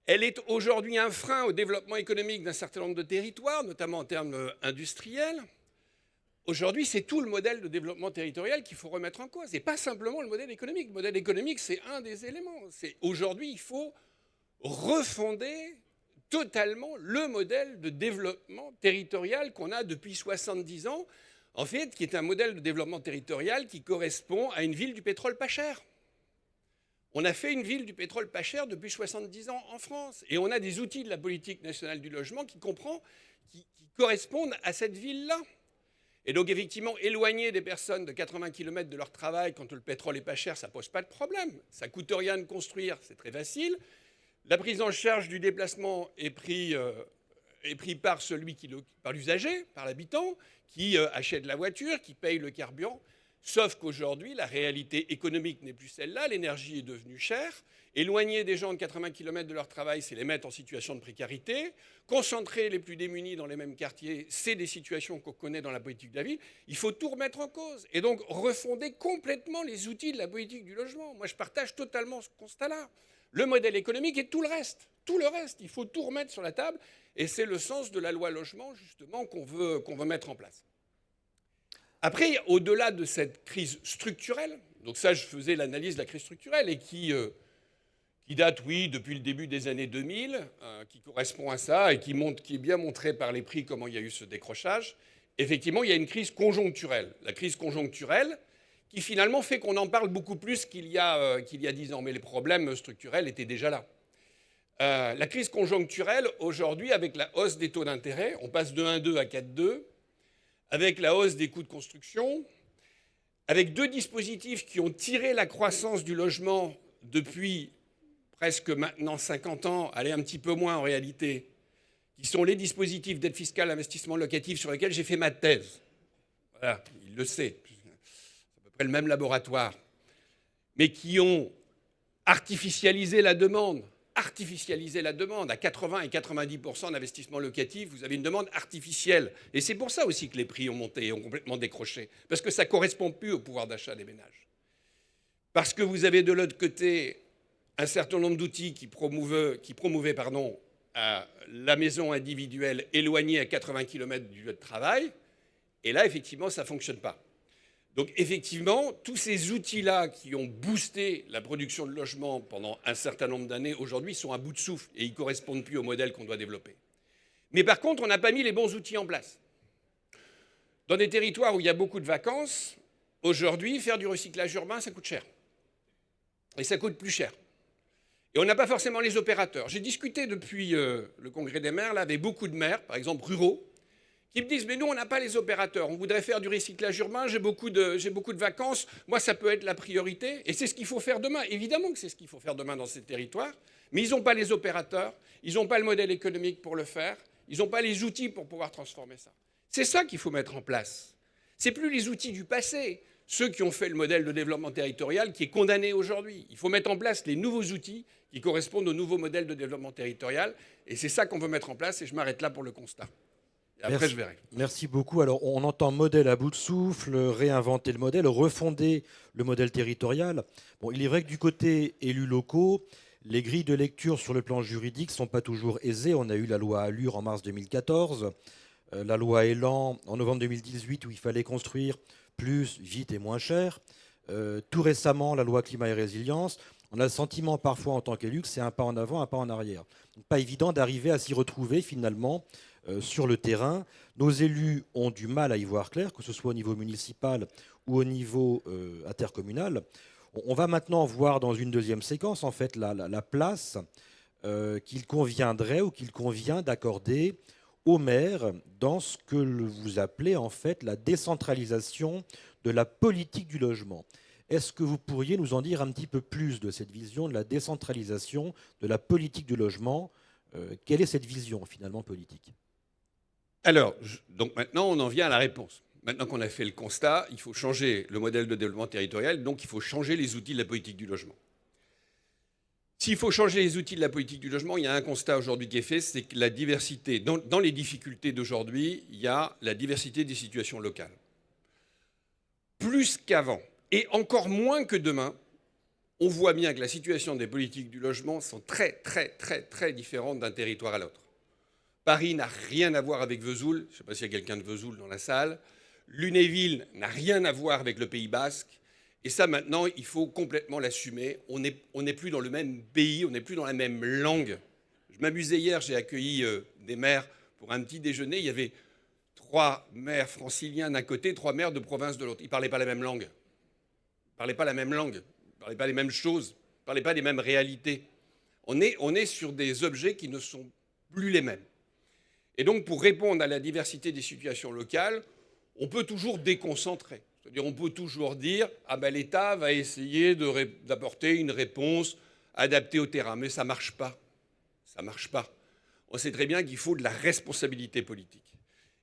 Elle est aujourd'hui un frein au développement économique d'un certain nombre de territoires, notamment en termes industriels. Aujourd'hui, c'est tout le modèle de développement territorial qu'il faut remettre en cause, et pas simplement le modèle économique. Le modèle économique, c'est un des éléments. Aujourd'hui, il faut refonder totalement le modèle de développement territorial qu'on a depuis 70 ans, en fait, qui est un modèle de développement territorial qui correspond à une ville du pétrole pas cher. On a fait une ville du pétrole pas cher depuis 70 ans en France, et on a des outils de la politique nationale du logement qui correspondent à cette ville-là. Et donc, effectivement, éloigner des personnes de 80 km de leur travail quand le pétrole est pas cher, ça ne pose pas de problème. Ça ne coûte rien de construire, c'est très facile. La prise en charge du déplacement est pris par l'usager, par l'habitant, qui achète la voiture, qui paye le carburant. Sauf qu'aujourd'hui, la réalité économique n'est plus celle-là. L'énergie est devenue chère. Éloigner des gens de 80 km de leur travail, c'est les mettre en situation de précarité. Concentrer les plus démunis dans les mêmes quartiers, c'est des situations qu'on connaît dans la politique de la ville. Il faut tout remettre en cause. Et donc refonder complètement les outils de la politique du logement. Moi, je partage totalement ce constat-là. Le modèle économique et tout le reste. Tout le reste, il faut tout remettre sur la table. Et c'est le sens de la loi logement, justement, qu'on veut mettre en place. Après, au-delà de cette crise structurelle, donc ça, je faisais l'analyse de la crise structurelle et qui date, oui, depuis le début des années 2000, qui correspond à ça et qui est bien montré par les prix comment il y a eu ce décrochage. Effectivement, il y a une crise conjoncturelle. La crise conjoncturelle qui finalement fait qu'on en parle beaucoup plus qu'il y a 10 ans. Mais les problèmes structurels étaient déjà là. La crise conjoncturelle, aujourd'hui, avec la hausse des taux d'intérêt, on passe de 1,2 à 4,2, avec la hausse des coûts de construction, avec deux dispositifs qui ont tiré la croissance du logement depuis presque maintenant 50 ans, allez un petit peu moins en réalité, qui sont les dispositifs d'aide fiscale, investissement locatif sur lesquels j'ai fait ma thèse. Voilà, il le sait, c'est à peu près le même laboratoire, mais qui ont artificialisé la demande, artificialiser la demande. À 80 et 90% d'investissement locatif, vous avez une demande artificielle. Et c'est pour ça aussi que les prix ont monté et ont complètement décroché. Parce que ça ne correspond plus au pouvoir d'achat des ménages. Parce que vous avez de l'autre côté un certain nombre d'outils qui promouvaient la maison individuelle éloignée à 80 km du lieu de travail. Et là, effectivement, ça ne fonctionne pas. Donc, effectivement, tous ces outils-là qui ont boosté la production de logements pendant un certain nombre d'années, aujourd'hui, sont à bout de souffle et ils ne correspondent plus au modèle qu'on doit développer. Mais par contre, on n'a pas mis les bons outils en place. Dans des territoires où il y a beaucoup de vacances, aujourd'hui, faire du recyclage urbain, ça coûte cher. Et ça coûte plus cher. Et on n'a pas forcément les opérateurs. J'ai discuté depuis le congrès des maires là, avec beaucoup de maires, par exemple ruraux, qui me disent « mais nous, on n'a pas les opérateurs. On voudrait faire du recyclage urbain, j'ai beaucoup de vacances. Moi, ça peut être la priorité. » Et c'est ce qu'il faut faire demain. Évidemment que c'est ce qu'il faut faire demain dans ces territoires. Mais ils n'ont pas les opérateurs, ils n'ont pas le modèle économique pour le faire, ils n'ont pas les outils pour pouvoir transformer ça. C'est ça qu'il faut mettre en place. Ce n'est plus les outils du passé, ceux qui ont fait le modèle de développement territorial qui est condamné aujourd'hui. Il faut mettre en place les nouveaux outils qui correspondent au nouveau modèle de développement territorial. Et c'est ça qu'on veut mettre en place. Et je m'arrête là pour le constat. Et après, je verrai. Merci beaucoup. Alors, on entend modèle à bout de souffle, réinventer le modèle, refonder le modèle territorial. Bon, il est vrai que du côté élus locaux, les grilles de lecture sur le plan juridique ne sont pas toujours aisées. On a eu la loi Allure en mars 2014, la loi Elan en novembre 2018 où il fallait construire plus, vite et moins cher. Tout récemment, la loi Climat et Résilience. On a le sentiment parfois en tant qu'élu que c'est un pas en avant, un pas en arrière. Donc, pas évident d'arriver à s'y retrouver finalement sur le terrain. Nos élus ont du mal à y voir clair, que ce soit au niveau municipal ou au niveau intercommunal. On va maintenant voir dans une deuxième séquence en fait la place qu'il conviendrait ou qu'il convient d'accorder aux maires dans ce que vous appelez en fait la décentralisation de la politique du logement. Est-ce que vous pourriez nous en dire un petit peu plus de cette vision de la décentralisation de la politique du logement? Quelle est cette vision finalement politique? Alors, donc maintenant, on en vient à la réponse. Maintenant qu'on a fait le constat, il faut changer le modèle de développement territorial, donc il faut changer les outils de la politique du logement. S'il faut changer les outils de la politique du logement, il y a un constat aujourd'hui qui est fait, c'est que la diversité, dans les difficultés d'aujourd'hui, il y a la diversité des situations locales. Plus qu'avant, et encore moins que demain, on voit bien que la situation des politiques du logement sont très, très, très, très différentes d'un territoire à l'autre. Paris n'a rien à voir avec Vesoul, je ne sais pas s'il y a quelqu'un de Vesoul dans la salle. Lunéville n'a rien à voir avec le Pays Basque. Et ça, maintenant, il faut complètement l'assumer. On n'est plus dans le même pays, on n'est plus dans la même langue. Je m'amusais hier, j'ai accueilli des maires pour un petit déjeuner. Il y avait 3 maires franciliens d'un côté, 3 maires de province de l'autre. Ils ne parlaient pas la même langue. Ils ne parlaient pas la même langue. Ils ne parlaient pas les mêmes choses. Ils ne parlaient pas les mêmes réalités. On est sur des objets qui ne sont plus les mêmes. Et donc, pour répondre à la diversité des situations locales, on peut toujours déconcentrer. C'est-à-dire, on peut toujours dire « Ah ben l'État va essayer d'apporter une réponse adaptée au terrain ». Mais ça ne marche pas. Ça ne marche pas. On sait très bien qu'il faut de la responsabilité politique.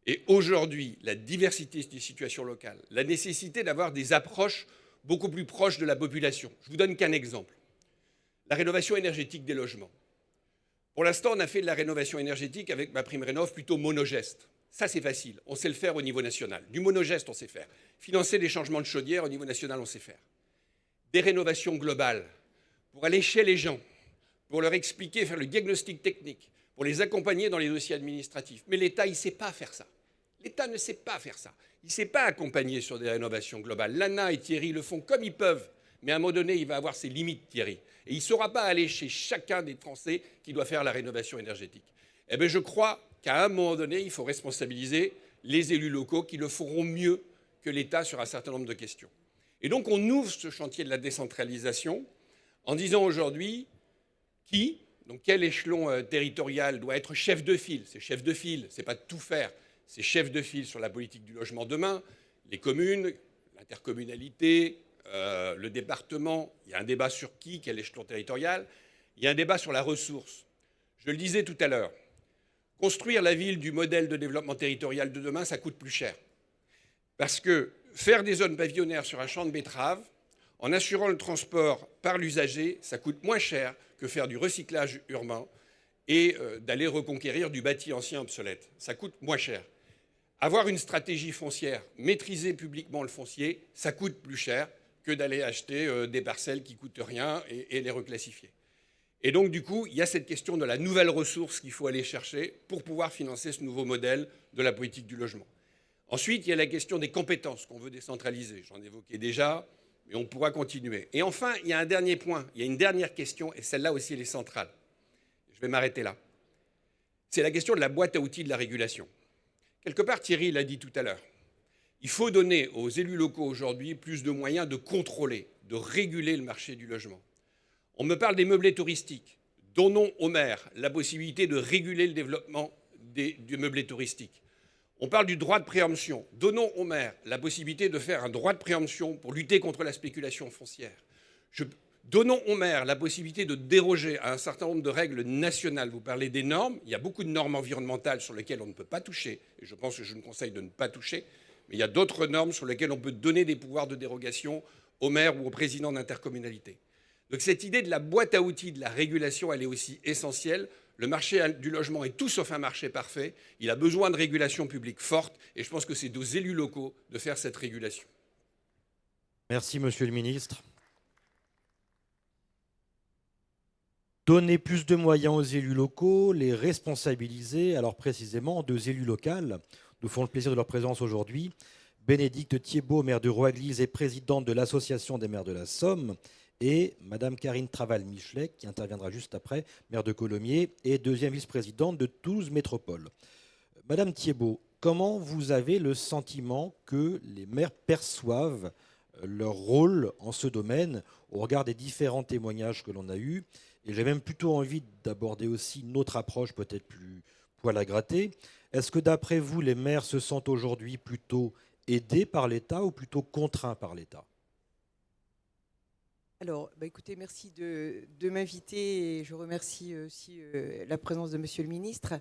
Et aujourd'hui, la diversité des situations locales, la nécessité d'avoir des approches beaucoup plus proches de la population. Je vous donne qu'un exemple. La rénovation énergétique des logements. Pour l'instant, on a fait de la rénovation énergétique avec MaPrimeRénov' plutôt monogeste. Ça, c'est facile. On sait le faire au niveau national. Du monogeste, on sait faire. Financer des changements de chaudière au niveau national, on sait faire. Des rénovations globales, pour aller chez les gens, pour leur expliquer, faire le diagnostic technique, pour les accompagner dans les dossiers administratifs. Mais l'État, il ne sait pas faire ça. L'État ne sait pas faire ça. Il ne sait pas accompagner sur des rénovations globales. Lana et Thierry le font comme ils peuvent. Mais à un moment donné, il va avoir ses limites, Thierry. Et il ne saura pas aller chez chacun des Français qui doit faire la rénovation énergétique. Eh bien, je crois qu'à un moment donné, il faut responsabiliser les élus locaux qui le feront mieux que l'État sur un certain nombre de questions. Et donc, on ouvre ce chantier de la décentralisation en disant aujourd'hui donc quel échelon territorial doit être chef de file. C'est chef de file, c'est pas de tout faire. C'est chef de file sur la politique du logement demain. Les communes, l'intercommunalité, le département. Il y a un débat sur quel échelon territorial. Il y a un débat sur la ressource. Je le disais tout à l'heure. Construire la ville du modèle de développement territorial de demain, ça coûte plus cher. Parce que faire des zones pavillonnaires sur un champ de betteraves, En assurant le transport par l'usager, ça coûte moins cher que faire du recyclage urbain et d'aller reconquérir du bâti ancien obsolète. Ça coûte moins cher. Avoir une stratégie foncière, maîtriser publiquement le foncier, ça coûte plus cher que d'aller acheter des parcelles qui ne coûtent rien et les reclassifier. Et donc, du coup, il y a cette question de la nouvelle ressource qu'il faut aller chercher pour pouvoir financer ce nouveau modèle de la politique du logement. Ensuite, il y a la question des compétences qu'on veut décentraliser. J'en évoquais déjà, mais on pourra continuer. Et enfin, il y a un dernier point, il y a une dernière question, et celle-là aussi, elle est centrale. Je vais m'arrêter là. C'est la question de la boîte à outils de la régulation. Quelque part, Thierry l'a dit tout à l'heure. Il faut donner aux élus locaux aujourd'hui plus de moyens de contrôler, de réguler le marché du logement. On me parle des meublés touristiques. Donnons aux maires la possibilité de réguler le développement du meublé touristique. On parle du droit de préemption. Donnons aux maires la possibilité de faire un droit de préemption pour lutter contre la spéculation foncière. Donnons aux maires la possibilité de déroger à un certain nombre de règles nationales. Vous parlez des normes. Il y a beaucoup de normes environnementales sur lesquelles on ne peut pas toucher. Et je pense que je ne conseille de ne pas toucher. Mais il y a d'autres normes sur lesquelles on peut donner des pouvoirs de dérogation aux maires ou aux présidents d'intercommunalité. Donc cette idée de la boîte à outils de la régulation, elle est aussi essentielle. Le marché du logement est tout sauf un marché parfait. Il a besoin de régulation publique forte. Et je pense que c'est aux élus locaux de faire cette régulation. Merci, monsieur le ministre. Donner plus de moyens aux élus locaux, les responsabiliser. Alors précisément, deux élus locaux nous font le plaisir de leur présence aujourd'hui. Bénédicte Thiebaud, maire de Roaglise et présidente de l'Association des maires de la Somme, et Madame Karine Traval-Michelet, qui interviendra juste après, maire de Colomiers et deuxième vice-présidente de Toulouse Métropole. Madame Thiebaud, comment vous avez le sentiment que les maires perçoivent leur rôle en ce domaine au regard des différents témoignages que l'on a eus? Et j'ai même plutôt envie d'aborder aussi une autre approche, peut-être plus poil à gratter. Est-ce que d'après vous, les maires se sentent aujourd'hui plutôt aidés par l'État ou plutôt contraints par l'État? Alors, écoutez, merci de m'inviter et je remercie aussi la présence de Monsieur le Ministre.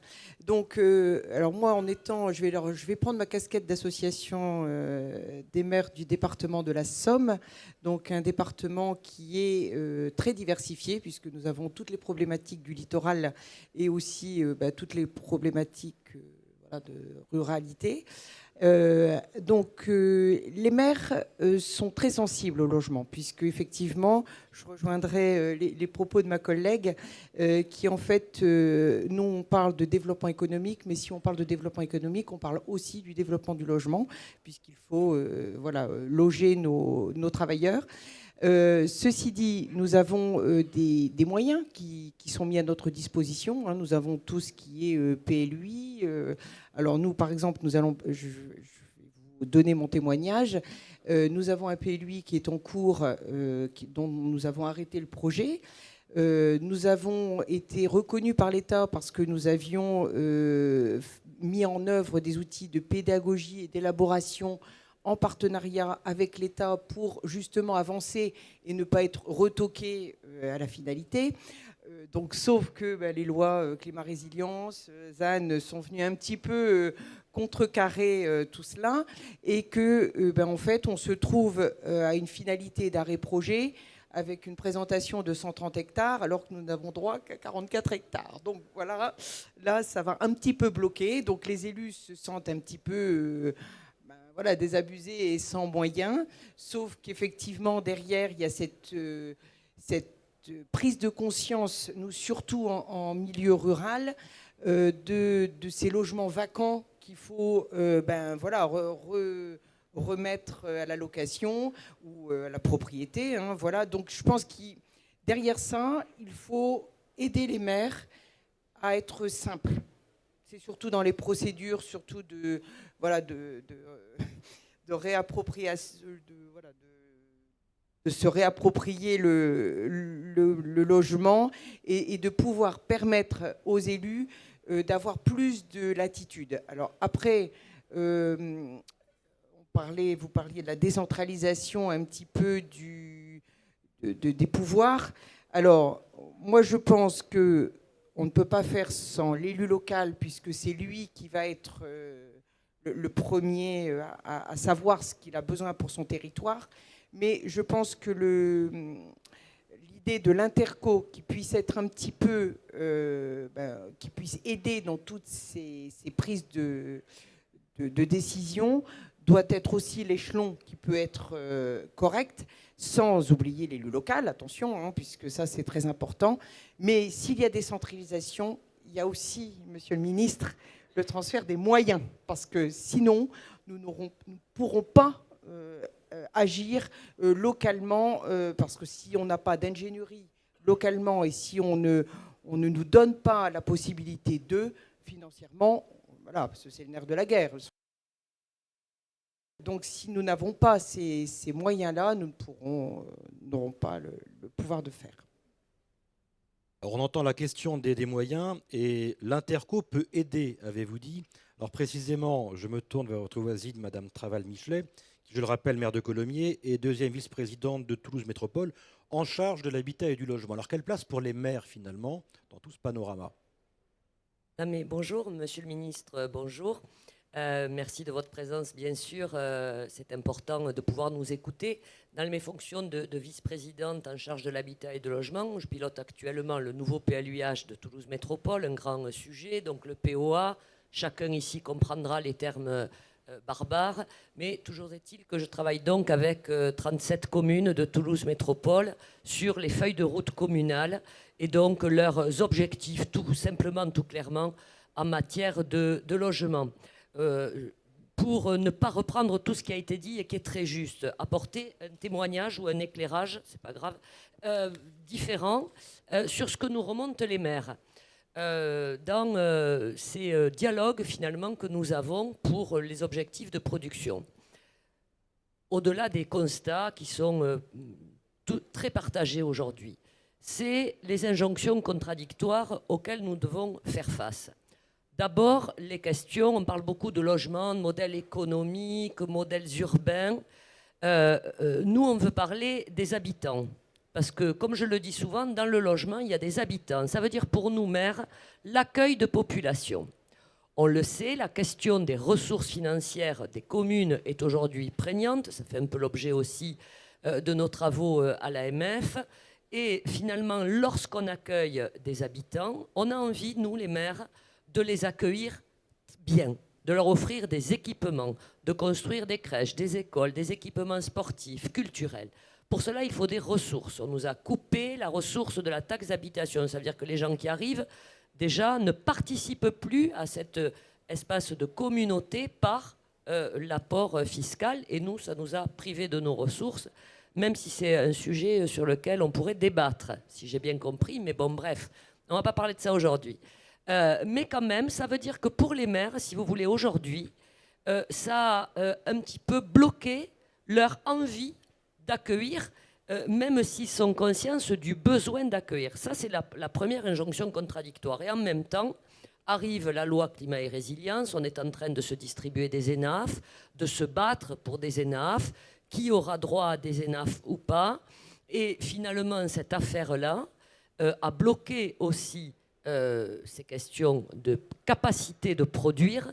Donc, alors moi, je vais prendre ma casquette d'association des maires du département de la Somme, donc un département qui est très diversifié puisque nous avons toutes les problématiques du littoral et aussi toutes les problématiques de ruralité. Donc les maires sont très sensibles au logement, puisque effectivement, je rejoindrai les propos de ma collègue qui en fait, nous on parle de développement économique, mais si on parle de développement économique, on parle aussi du développement du logement, puisqu'il faut loger nos travailleurs. Ceci dit, nous avons des moyens qui sont mis à notre disposition. Nous avons tout ce qui est PLUI. Alors nous, par exemple, je vais vous donner mon témoignage. Nous avons un PLUI qui est en cours, dont nous avons arrêté le projet. Nous avons été reconnus par l'État parce que nous avions mis en œuvre des outils de pédagogie et d'élaboration en partenariat avec l'État pour justement avancer et ne pas être retoqué à la finalité. Donc, sauf que les lois climat-résilience, ZAN sont venues un petit peu contrecarrer tout cela et que, en fait, on se trouve à une finalité d'arrêt-projet avec une présentation de 130 hectares alors que nous n'avons droit qu'à 44 hectares. Donc voilà, là, ça va un petit peu bloquer. Donc les élus se sentent un petit peu... désabusés et sans moyens, sauf qu'effectivement, derrière, il y a cette prise de conscience, nous surtout en milieu rural, de ces logements vacants qu'il faut remettre à la location ou à la propriété. Donc je pense que derrière ça, il faut aider les maires à être simples. C'est surtout dans les procédures, surtout de réappropriation, de se réapproprier le logement et de pouvoir permettre aux élus d'avoir plus de latitude. Alors après, vous parliez de la décentralisation un petit peu des pouvoirs. Alors moi je pense que on ne peut pas faire sans l'élu local, puisque c'est lui qui va être le premier à savoir ce qu'il a besoin pour son territoire. mais je pense que l'idée de l'interco qui puisse être un petit peu, qui puisse aider dans toutes ces prises de décision, doit être aussi l'échelon qui peut être correct, sans oublier l'élu local, attention, hein, puisque ça c'est très important. Mais s'il y a décentralisation, il y a aussi, Monsieur le Ministre, le transfert des moyens, parce que sinon, nous ne pourrons pas agir localement, parce que si on n'a pas d'ingénierie localement et si on ne nous donne pas la possibilité de, financièrement, voilà, parce que c'est le nerf de la guerre. Donc si nous n'avons pas ces moyens-là, nous n'aurons pas le pouvoir de faire. Alors, on entend la question des moyens et l'Interco peut aider, avez-vous dit. Alors précisément, je me tourne vers votre voisine, Madame Traval-Michelet, qui, je le rappelle, maire de Colomiers et deuxième vice-présidente de Toulouse Métropole, en charge de l'habitat et du logement. Alors quelle place pour les maires finalement dans tout ce panorama? Mais bonjour, Monsieur le Ministre, bonjour. Merci de votre présence, bien sûr. C'est important de pouvoir nous écouter. Dans mes fonctions de vice-présidente en charge de l'habitat et de logement, je pilote actuellement le nouveau PLUH de Toulouse Métropole, un grand sujet, donc le POA. Chacun ici comprendra les termes barbares, mais toujours est-il que je travaille donc avec 37 communes de Toulouse Métropole sur les feuilles de route communales et donc leurs objectifs, tout simplement, tout clairement, en matière de logement. Pour ne pas reprendre tout ce qui a été dit et qui est très juste, apporter un témoignage ou un éclairage, c'est pas grave, différent sur ce que nous remontent les maires. Dans ces dialogues finalement que nous avons pour les objectifs de production. Au-delà des constats qui sont très partagés aujourd'hui, c'est les injonctions contradictoires auxquelles nous devons faire face. D'abord, les questions, on parle beaucoup de logement, de modèles économiques, modèles urbains. Nous, on veut parler des habitants. Parce que, comme je le dis souvent, dans le logement, il y a des habitants. Ça veut dire pour nous, maires, l'accueil de population. On le sait, la question des ressources financières des communes est aujourd'hui prégnante. Ça fait un peu l'objet aussi de nos travaux à l'AMF. Et finalement, lorsqu'on accueille des habitants, on a envie, nous, les maires, de les accueillir bien, de leur offrir des équipements, de construire des crèches, des écoles, des équipements sportifs, culturels. Pour cela, il faut des ressources. On nous a coupé la ressource de la taxe d'habitation. Ça veut dire que les gens qui arrivent, déjà, ne participent plus à cet espace de communauté par l'apport fiscal. Et nous, ça nous a privés de nos ressources, même si c'est un sujet sur lequel on pourrait débattre, si j'ai bien compris. Mais bon, bref, on ne va pas parler de ça aujourd'hui. Mais quand même, ça veut dire que pour les maires, si vous voulez, aujourd'hui, ça a un petit peu bloqué leur envie d'accueillir, même s'ils sont conscients du besoin d'accueillir. Ça, c'est la première injonction contradictoire. Et en même temps, arrive la loi climat et résilience, on est en train de se distribuer des ENAF, de se battre pour des ENAF, qui aura droit à des ENAF ou pas. Et finalement, cette affaire-là a bloqué aussi ces questions de capacité de produire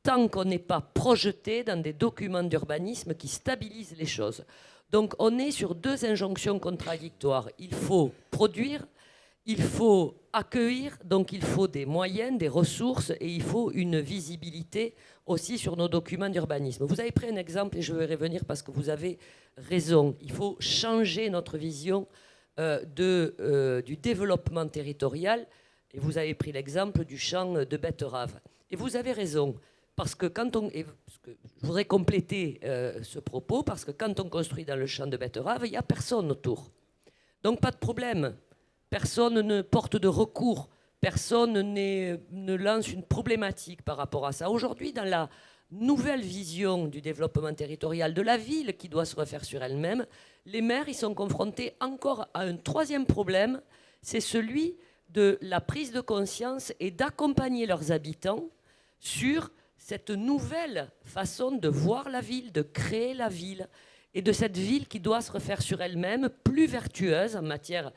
tant qu'on n'est pas projeté dans des documents d'urbanisme qui stabilisent les choses. Donc on est sur deux injonctions contradictoires. Il faut produire, il faut accueillir, donc il faut des moyens, des ressources et il faut une visibilité aussi sur nos documents d'urbanisme. Vous avez pris un exemple et je vais y revenir parce que vous avez raison. Il faut changer notre vision du développement territorial. Et vous avez pris l'exemple du champ de betterave. Et vous avez raison, parce que je voudrais compléter ce propos, parce que quand on construit dans le champ de betterave, il n'y a personne autour. Donc pas de problème. Personne ne porte de recours. Personne ne lance une problématique par rapport à ça. Aujourd'hui, dans la nouvelle vision du développement territorial de la ville qui doit se refaire sur elle-même, les maires ils sont confrontés encore à un troisième problème, c'est celui de la prise de conscience et d'accompagner leurs habitants sur cette nouvelle façon de voir la ville, de créer la ville, et de cette ville qui doit se refaire sur elle-même, plus vertueuse en matière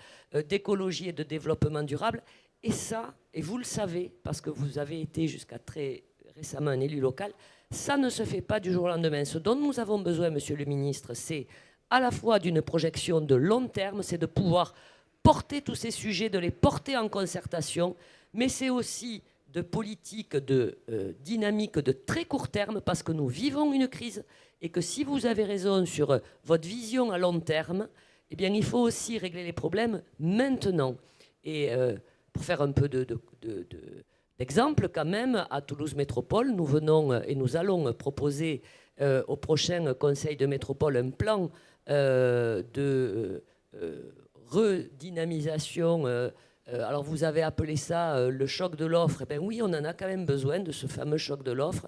d'écologie et de développement durable. Et ça, et vous le savez, parce que vous avez été jusqu'à très récemment un élu local, ça ne se fait pas du jour au lendemain. Ce dont nous avons besoin, Monsieur le Ministre, c'est à la fois d'une projection de long terme, c'est de pouvoir porter tous ces sujets, de les porter en concertation, mais c'est aussi de politique, de dynamique de très court terme, parce que nous vivons une crise et que si vous avez raison sur votre vision à long terme, eh bien, il faut aussi régler les problèmes maintenant. Et pour faire un peu d'exemple, quand même, à Toulouse Métropole, nous venons et nous allons proposer au prochain Conseil de métropole un plan de redynamisation. Alors vous avez appelé ça le choc de l'offre. Eh bien oui, on en a quand même besoin de ce fameux choc de l'offre.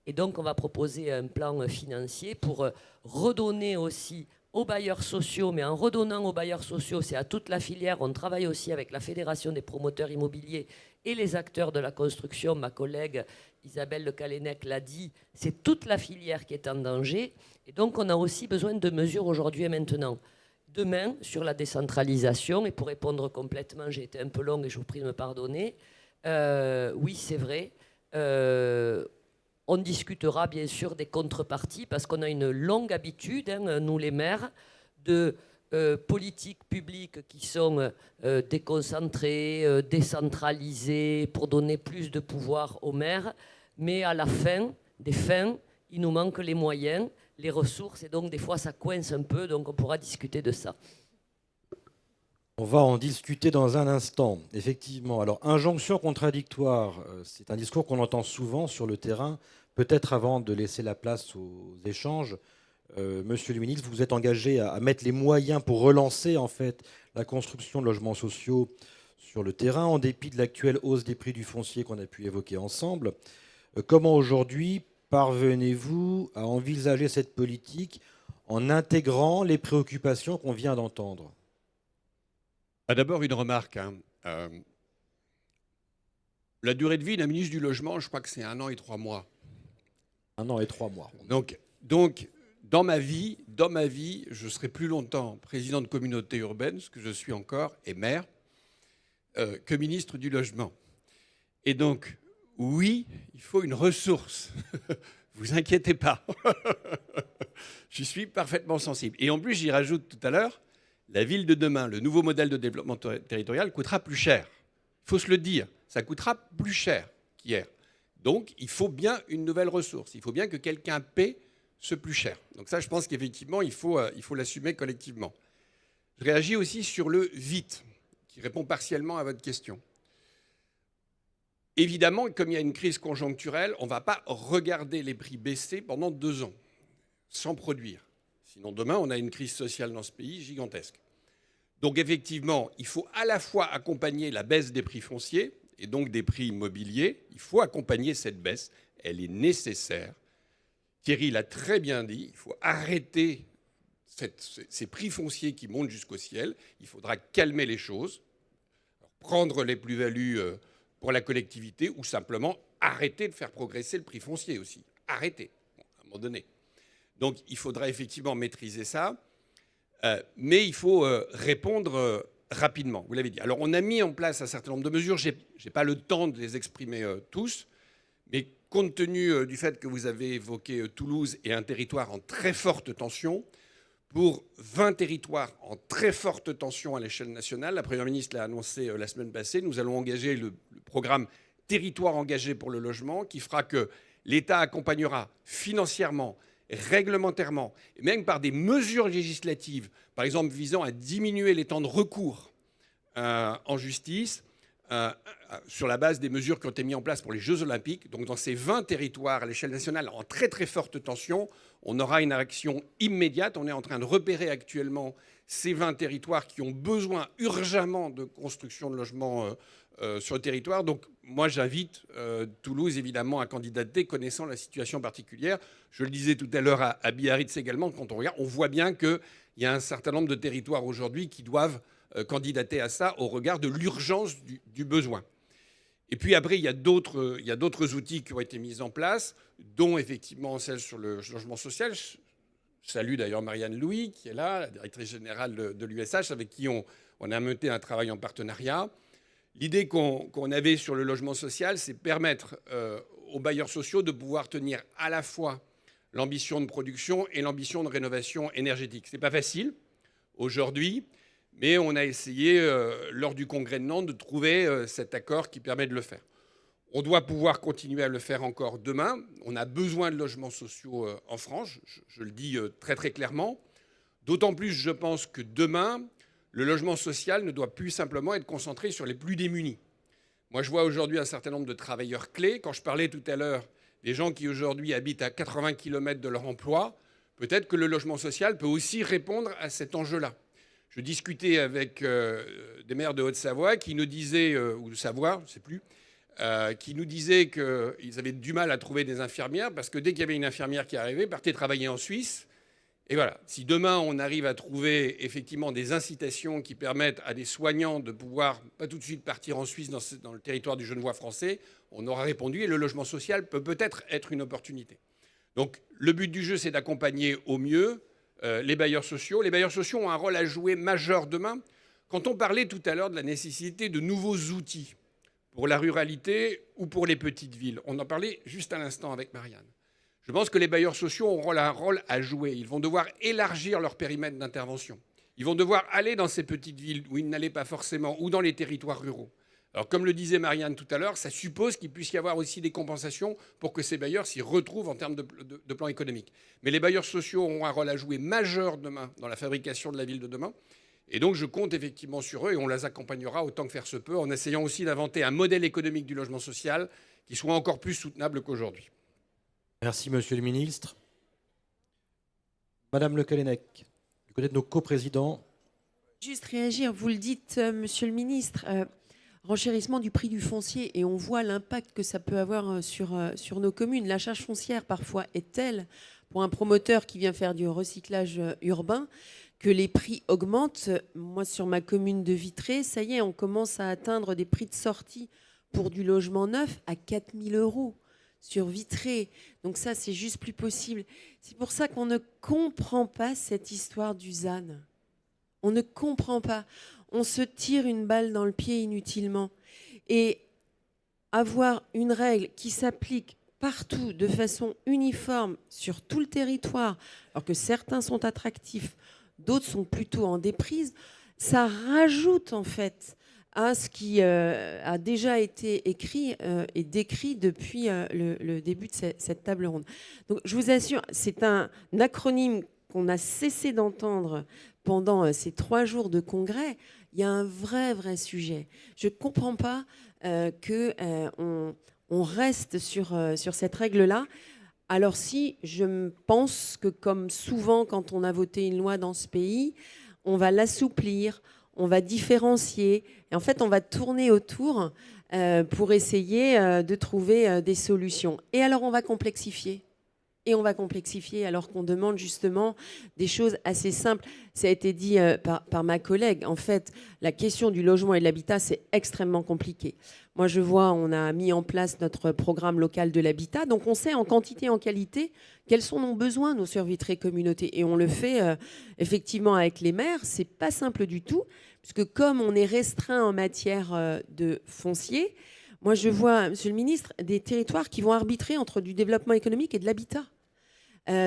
Et donc on va proposer un plan financier pour redonner aussi aux bailleurs sociaux, mais en redonnant aux bailleurs sociaux, c'est à toute la filière. On travaille aussi avec la Fédération des promoteurs immobiliers et les acteurs de la construction. Ma collègue Isabelle Le Callennec l'a dit, c'est toute la filière qui est en danger. Et donc on a aussi besoin de mesures aujourd'hui et maintenant. Demain, sur la décentralisation, et pour répondre complètement, j'ai été un peu longue et je vous prie de me pardonner, oui, c'est vrai, on discutera bien sûr des contreparties parce qu'on a une longue habitude, hein, nous les maires, de politiques publiques qui sont déconcentrées, décentralisées pour donner plus de pouvoir aux maires. Mais à la fin des fins, il nous manque les moyens, les ressources, et donc des fois ça coince un peu, donc on pourra discuter de ça. On va en discuter dans un instant, effectivement. Alors, injonction contradictoire, c'est un discours qu'on entend souvent sur le terrain. Peut-être avant de laisser la place aux échanges, Monsieur le ministre, vous vous êtes engagé à mettre les moyens pour relancer en fait la construction de logements sociaux sur le terrain, en dépit de l'actuelle hausse des prix du foncier qu'on a pu évoquer ensemble. Comment aujourd'hui parvenez-vous à envisager cette politique en intégrant les préoccupations qu'on vient d'entendre ? D'abord, une remarque. La durée de vie d'un ministre du Logement, je crois que c'est 1 an et 3 mois. 1 an et 3 mois. Donc dans ma vie, je serai plus longtemps président de communauté urbaine, ce que je suis encore, et maire, que ministre du Logement. Et donc, oui, il faut une ressource. Vous inquiétez pas. Je suis parfaitement sensible. Et en plus, j'y rajoute tout à l'heure, la ville de demain, le nouveau modèle de développement territorial coûtera plus cher. Il faut se le dire, ça coûtera plus cher qu'hier. Donc, il faut bien une nouvelle ressource. Il faut bien que quelqu'un paie ce plus cher. Donc ça, je pense qu'effectivement, il faut l'assumer collectivement. Je réagis aussi sur le vite, qui répond partiellement à votre question. Évidemment, comme il y a une crise conjoncturelle, on ne va pas regarder les prix baisser pendant 2 ans, sans produire. Sinon, demain, on a une crise sociale dans ce pays gigantesque. Donc, effectivement, il faut à la fois accompagner la baisse des prix fonciers et donc des prix immobiliers. Il faut accompagner cette baisse. Elle est nécessaire. Thierry l'a très bien dit. Il faut arrêter ces prix fonciers qui montent jusqu'au ciel. Il faudra calmer les choses, prendre les plus-values pour la collectivité ou simplement arrêter de faire progresser le prix foncier aussi. Arrêter, à un moment donné. Donc, il faudra effectivement maîtriser ça, mais il faut répondre rapidement, vous l'avez dit. Alors, on a mis en place un certain nombre de mesures. Je n'ai pas le temps de les exprimer tous, mais compte tenu du fait que vous avez évoqué Toulouse et un territoire en très forte tension, pour 20 territoires en très forte tension à l'échelle nationale, la Première ministre l'a annoncé la semaine passée, nous allons engager le programme Territoire engagé pour le logement, qui fera que l'État accompagnera financièrement, réglementairement, et même par des mesures législatives, par exemple visant à diminuer les temps de recours en justice, sur la base des mesures qui ont été mises en place pour les Jeux Olympiques. Donc dans ces 20 territoires à l'échelle nationale en très très forte tension, on aura une action immédiate. On est en train de repérer actuellement ces 20 territoires qui ont besoin urgemment de construction de logements sur le territoire. Donc moi j'invite Toulouse évidemment à candidater connaissant la situation particulière. Je le disais tout à l'heure à Biarritz également, quand on regarde, on voit bien qu'il y a un certain nombre de territoires aujourd'hui qui doivent candidater à ça au regard de l'urgence du besoin. Et puis après, il y a d'autres outils qui ont été mis en place, dont effectivement celle sur le logement social. Je salue d'ailleurs Marianne Louis, qui est là, la directrice générale de l'USH, avec qui on a mené un travail en partenariat. L'idée qu'on avait sur le logement social, c'est permettre aux bailleurs sociaux de pouvoir tenir à la fois l'ambition de production et l'ambition de rénovation énergétique. Ce n'est pas facile aujourd'hui, mais on a essayé, lors du congrès de Nantes, de trouver cet accord qui permet de le faire. On doit pouvoir continuer à le faire encore demain. On a besoin de logements sociaux en France, je le dis très très clairement. D'autant plus, je pense que demain, le logement social ne doit plus simplement être concentré sur les plus démunis. Moi, je vois aujourd'hui un certain nombre de travailleurs clés. Quand je parlais tout à l'heure des gens qui aujourd'hui habitent à 80 km de leur emploi, peut-être que le logement social peut aussi répondre à cet enjeu-là. Je discutais avec des maires de Haute-Savoie qui nous disaient, ou de Savoie, je ne sais plus, qui nous disaient qu'ils avaient du mal à trouver des infirmières parce que dès qu'il y avait une infirmière qui arrivait, partait travailler en Suisse. Et voilà, si demain on arrive à trouver effectivement des incitations qui permettent à des soignants de pouvoir pas tout de suite partir en Suisse dans le territoire du Genevois français, on aura répondu et le logement social peut peut-être être une opportunité. Donc le but du jeu, c'est d'accompagner au mieux les bailleurs sociaux. Les bailleurs sociaux ont un rôle à jouer majeur demain. Quand on parlait tout à l'heure de la nécessité de nouveaux outils pour la ruralité ou pour les petites villes, on en parlait juste à l'instant avec Marianne. Je pense que les bailleurs sociaux auront un rôle à jouer. Ils vont devoir élargir leur périmètre d'intervention. Ils vont devoir aller dans ces petites villes où ils n'allaient pas forcément, ou dans les territoires ruraux. Alors, comme le disait Marianne tout à l'heure, ça suppose qu'il puisse y avoir aussi des compensations pour que ces bailleurs s'y retrouvent en termes de plan économique. Mais les bailleurs sociaux auront un rôle à jouer majeur demain dans la fabrication de la ville de demain. Et donc, je compte effectivement sur eux et on les accompagnera autant que faire se peut en essayant aussi d'inventer un modèle économique du logement social qui soit encore plus soutenable qu'aujourd'hui. Merci, monsieur le ministre. Madame Le Callennec, du côté de nos coprésidents. Juste réagir, vous le dites, monsieur le ministre, renchérissement du prix du foncier, et on voit l'impact que ça peut avoir sur nos communes. La charge foncière, parfois, est telle, pour un promoteur qui vient faire du recyclage urbain, que les prix augmentent. Moi, sur ma commune de Vitré, ça y est, on commence à atteindre des prix de sortie pour du logement neuf à 4 000 € sur Vitré. Donc ça, c'est juste plus possible. C'est pour ça qu'on ne comprend pas cette histoire du ZAN. On ne comprend pas. On se tire une balle dans le pied inutilement. Et avoir une règle qui s'applique partout de façon uniforme sur tout le territoire, alors que certains sont attractifs, d'autres sont plutôt en déprise, ça rajoute en fait à ce qui a déjà été écrit et décrit depuis le début de cette table ronde. Donc je vous assure, c'est un acronyme qu'on a cessé d'entendre pendant ces 3 jours de congrès. Il y a un vrai sujet. Je ne comprends pas qu'on reste sur cette règle-là. Alors si je pense que comme souvent quand on a voté une loi dans ce pays, on va l'assouplir, on va différencier, et en fait on va tourner autour pour essayer de trouver des solutions. Et alors on va complexifier. Et on va complexifier alors qu'on demande justement des choses assez simples. Ça a été dit par ma collègue. En fait, la question du logement et de l'habitat, c'est extrêmement compliqué. Moi, je vois, on a mis en place notre programme local de l'habitat. Donc, on sait en quantité et en qualité quels sont nos besoins, nos sur Vitré communautés. Et on le fait effectivement avec les maires. C'est pas simple du tout, puisque comme on est restreint en matière de foncier, moi, je vois, monsieur le ministre, des territoires qui vont arbitrer entre du développement économique et de l'habitat.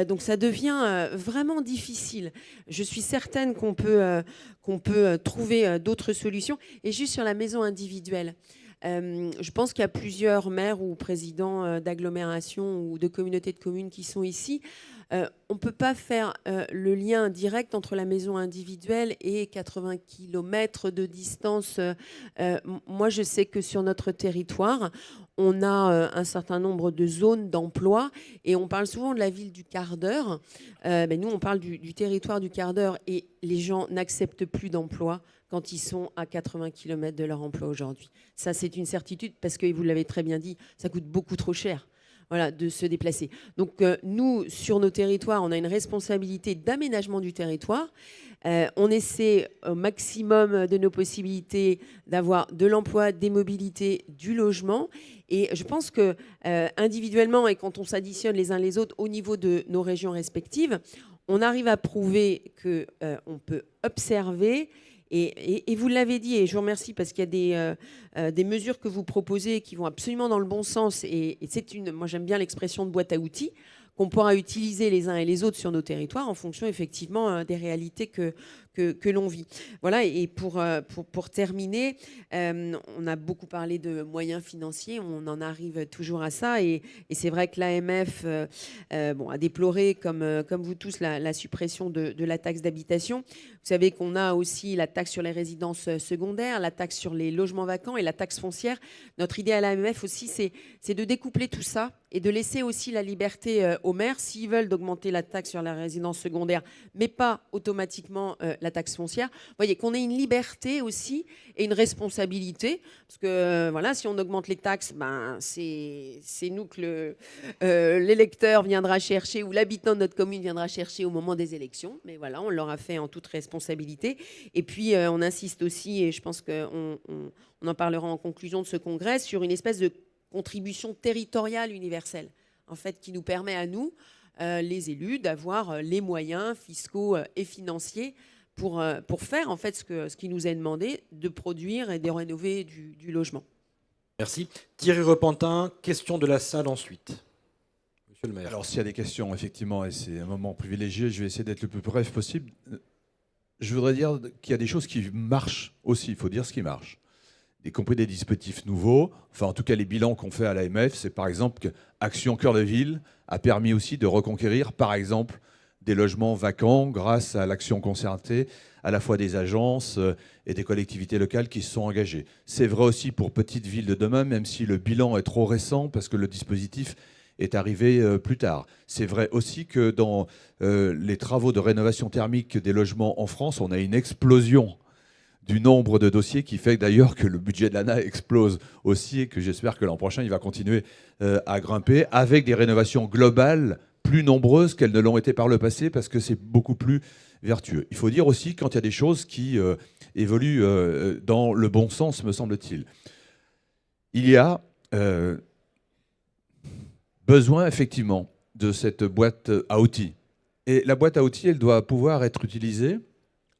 Donc ça devient vraiment difficile. Je suis certaine qu'on peut trouver d'autres solutions. Et juste sur la maison individuelle, je pense qu'il y a plusieurs maires ou présidents d'agglomérations ou de communautés de communes qui sont ici. On ne peut pas faire le lien direct entre la maison individuelle et 80 km de distance. Moi, je sais que sur notre territoire, on a un certain nombre de zones d'emploi et on parle souvent de la ville du quart d'heure. Mais nous, on parle du territoire du quart d'heure et les gens n'acceptent plus d'emploi quand ils sont à 80 km de leur emploi aujourd'hui. Ça, c'est une certitude parce que, vous l'avez très bien dit, ça coûte beaucoup trop cher. Voilà, de se déplacer. Donc nous, sur nos territoires, on a une responsabilité d'aménagement du territoire. On essaie au maximum de nos possibilités d'avoir de l'emploi, des mobilités, du logement. Et je pense que individuellement, et quand on s'additionne les uns les autres au niveau de nos régions respectives, on arrive à prouver qu'on peut observer. Et vous l'avez dit, et je vous remercie parce qu'il y a des mesures que vous proposez qui vont absolument dans le bon sens. Et moi, j'aime bien l'expression de boîte à outils. qu'on pourra utiliser les uns et les autres sur nos territoires en fonction effectivement des réalités que l'on vit. Voilà, et pour terminer, on a beaucoup parlé de moyens financiers, on en arrive toujours à ça, et c'est vrai que l'AMF a déploré, comme vous tous, la suppression de la taxe d'habitation. Vous savez qu'on a aussi la taxe sur les résidences secondaires, la taxe sur les logements vacants et la taxe foncière. Notre idée à l'AMF aussi, c'est de découpler tout ça et de laisser aussi la liberté aux maires, s'ils veulent, d'augmenter la taxe sur la résidence secondaire, mais pas automatiquement la taxe foncière. Vous voyez, qu'on ait une liberté aussi et une responsabilité, parce que voilà, si on augmente les taxes, c'est nous que l'électeur viendra chercher, ou l'habitant de notre commune viendra chercher au moment des élections, mais voilà, on l'aura fait en toute responsabilité. Et puis on insiste aussi, et je pense qu'on en parlera en conclusion de ce congrès, sur une espèce de contribution territoriale universelle, en fait, qui nous permet à nous, les élus, d'avoir les moyens fiscaux et financiers pour faire en fait ce qui nous est demandé, de produire et de rénover du logement. Merci. Thierry Repentin, question de la salle ensuite. Monsieur le maire. Alors s'il y a des questions, effectivement, et c'est un moment privilégié, je vais essayer d'être le plus bref possible. Je voudrais dire qu'il y a des choses qui marchent aussi, il faut dire ce qui marche. Y compris des dispositifs nouveaux. Enfin, en tout cas, les bilans qu'on fait à l'AMF, c'est par exemple que Action Cœur de Ville a permis aussi de reconquérir, par exemple, des logements vacants grâce à l'action concertée à la fois des agences et des collectivités locales qui se sont engagées. C'est vrai aussi pour Petites Villes de demain, même si le bilan est trop récent parce que le dispositif est arrivé plus tard. C'est vrai aussi que dans les travaux de rénovation thermique des logements en France, on a une explosion du nombre de dossiers qui fait d'ailleurs que le budget de l'ANA explose aussi et que j'espère que l'an prochain, il va continuer à grimper avec des rénovations globales plus nombreuses qu'elles ne l'ont été par le passé parce que c'est beaucoup plus vertueux. Il faut dire aussi quand il y a des choses qui évoluent dans le bon sens, me semble-t-il. Il y a besoin effectivement de cette boîte à outils. Et la boîte à outils, elle doit pouvoir être utilisée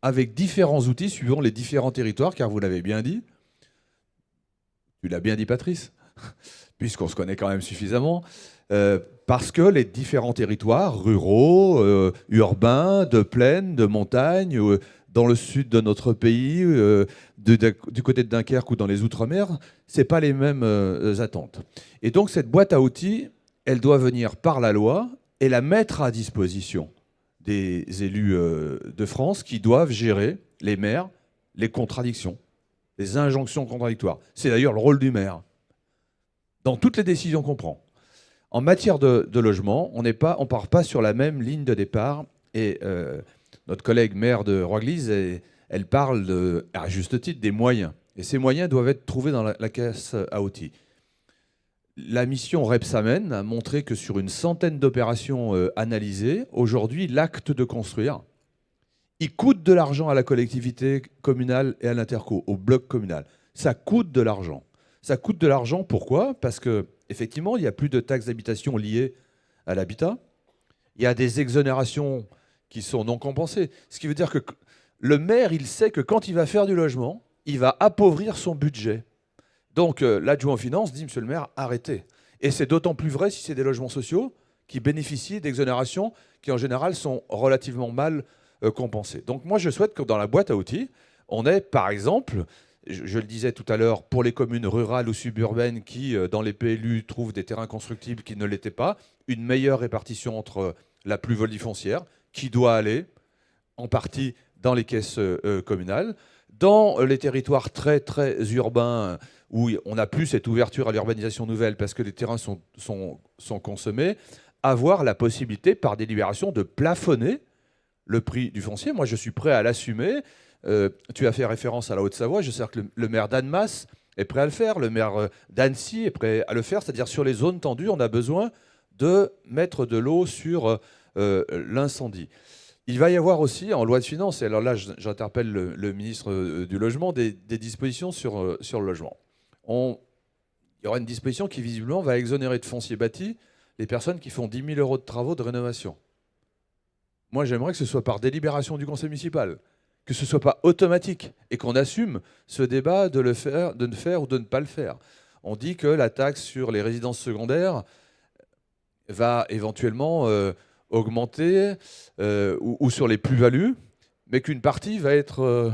avec différents outils suivant les différents territoires, car vous l'avez bien dit, tu l'as bien dit Patrice, puisqu'on se connaît quand même suffisamment, parce que les différents territoires ruraux, urbains, de plaine, de montagne, dans le sud de notre pays, du côté de Dunkerque ou dans les Outre-mer, ce n'est pas les mêmes attentes. Et donc cette boîte à outils, elle doit venir par la loi et la mettre à disposition des élus de France qui doivent gérer, les maires, les contradictions, les injonctions contradictoires. C'est d'ailleurs le rôle du maire. Dans toutes les décisions qu'on prend. En matière de logement, on ne part pas sur la même ligne de départ. Et notre collègue maire de Roi-Église, elle parle, à juste titre, des moyens. Et ces moyens doivent être trouvés dans la caisse à outils. La mission Repsamen a montré que sur une centaine d'opérations analysées, aujourd'hui, l'acte de construire, il coûte de l'argent à la collectivité communale et à l'interco, au bloc communal. Ça coûte de l'argent. Ça coûte de l'argent, pourquoi ? Parce qu'effectivement, il n'y a plus de taxes d'habitation liées à l'habitat. Il y a des exonérations qui sont non compensées. Ce qui veut dire que le maire, il sait que quand il va faire du logement, il va appauvrir son budget. Donc l'adjoint aux finances dit, monsieur le maire, arrêtez. Et c'est d'autant plus vrai si c'est des logements sociaux qui bénéficient d'exonérations qui en général sont relativement mal compensées. Donc moi je souhaite que dans la boîte à outils, on ait par exemple, je le disais tout à l'heure, pour les communes rurales ou suburbaines qui dans les PLU trouvent des terrains constructibles qui ne l'étaient pas, une meilleure répartition entre la plus-value foncière qui doit aller en partie dans les caisses communales. Dans les territoires très très urbains où on n'a plus cette ouverture à l'urbanisation nouvelle parce que les terrains sont consommés, avoir la possibilité par délibération de plafonner le prix du foncier. Moi, je suis prêt à l'assumer. Tu as fait référence à la Haute-Savoie. Je sais que le maire d'Annemasse est prêt à le faire. Le maire d'Annecy est prêt à le faire. C'est-à-dire sur les zones tendues, on a besoin de mettre de l'eau sur l'incendie. Il va y avoir aussi, en loi de finances, et alors là j'interpelle le ministre du Logement, des dispositions sur le logement. Il y aura une disposition qui visiblement va exonérer de foncier bâti les personnes qui font 10 000 € de travaux de rénovation. Moi j'aimerais que ce soit par délibération du conseil municipal, que ce ne soit pas automatique, et qu'on assume ce débat de le faire ou de ne pas le faire. On dit que la taxe sur les résidences secondaires, va éventuellement augmenter ou sur les plus-values, mais qu'une partie va être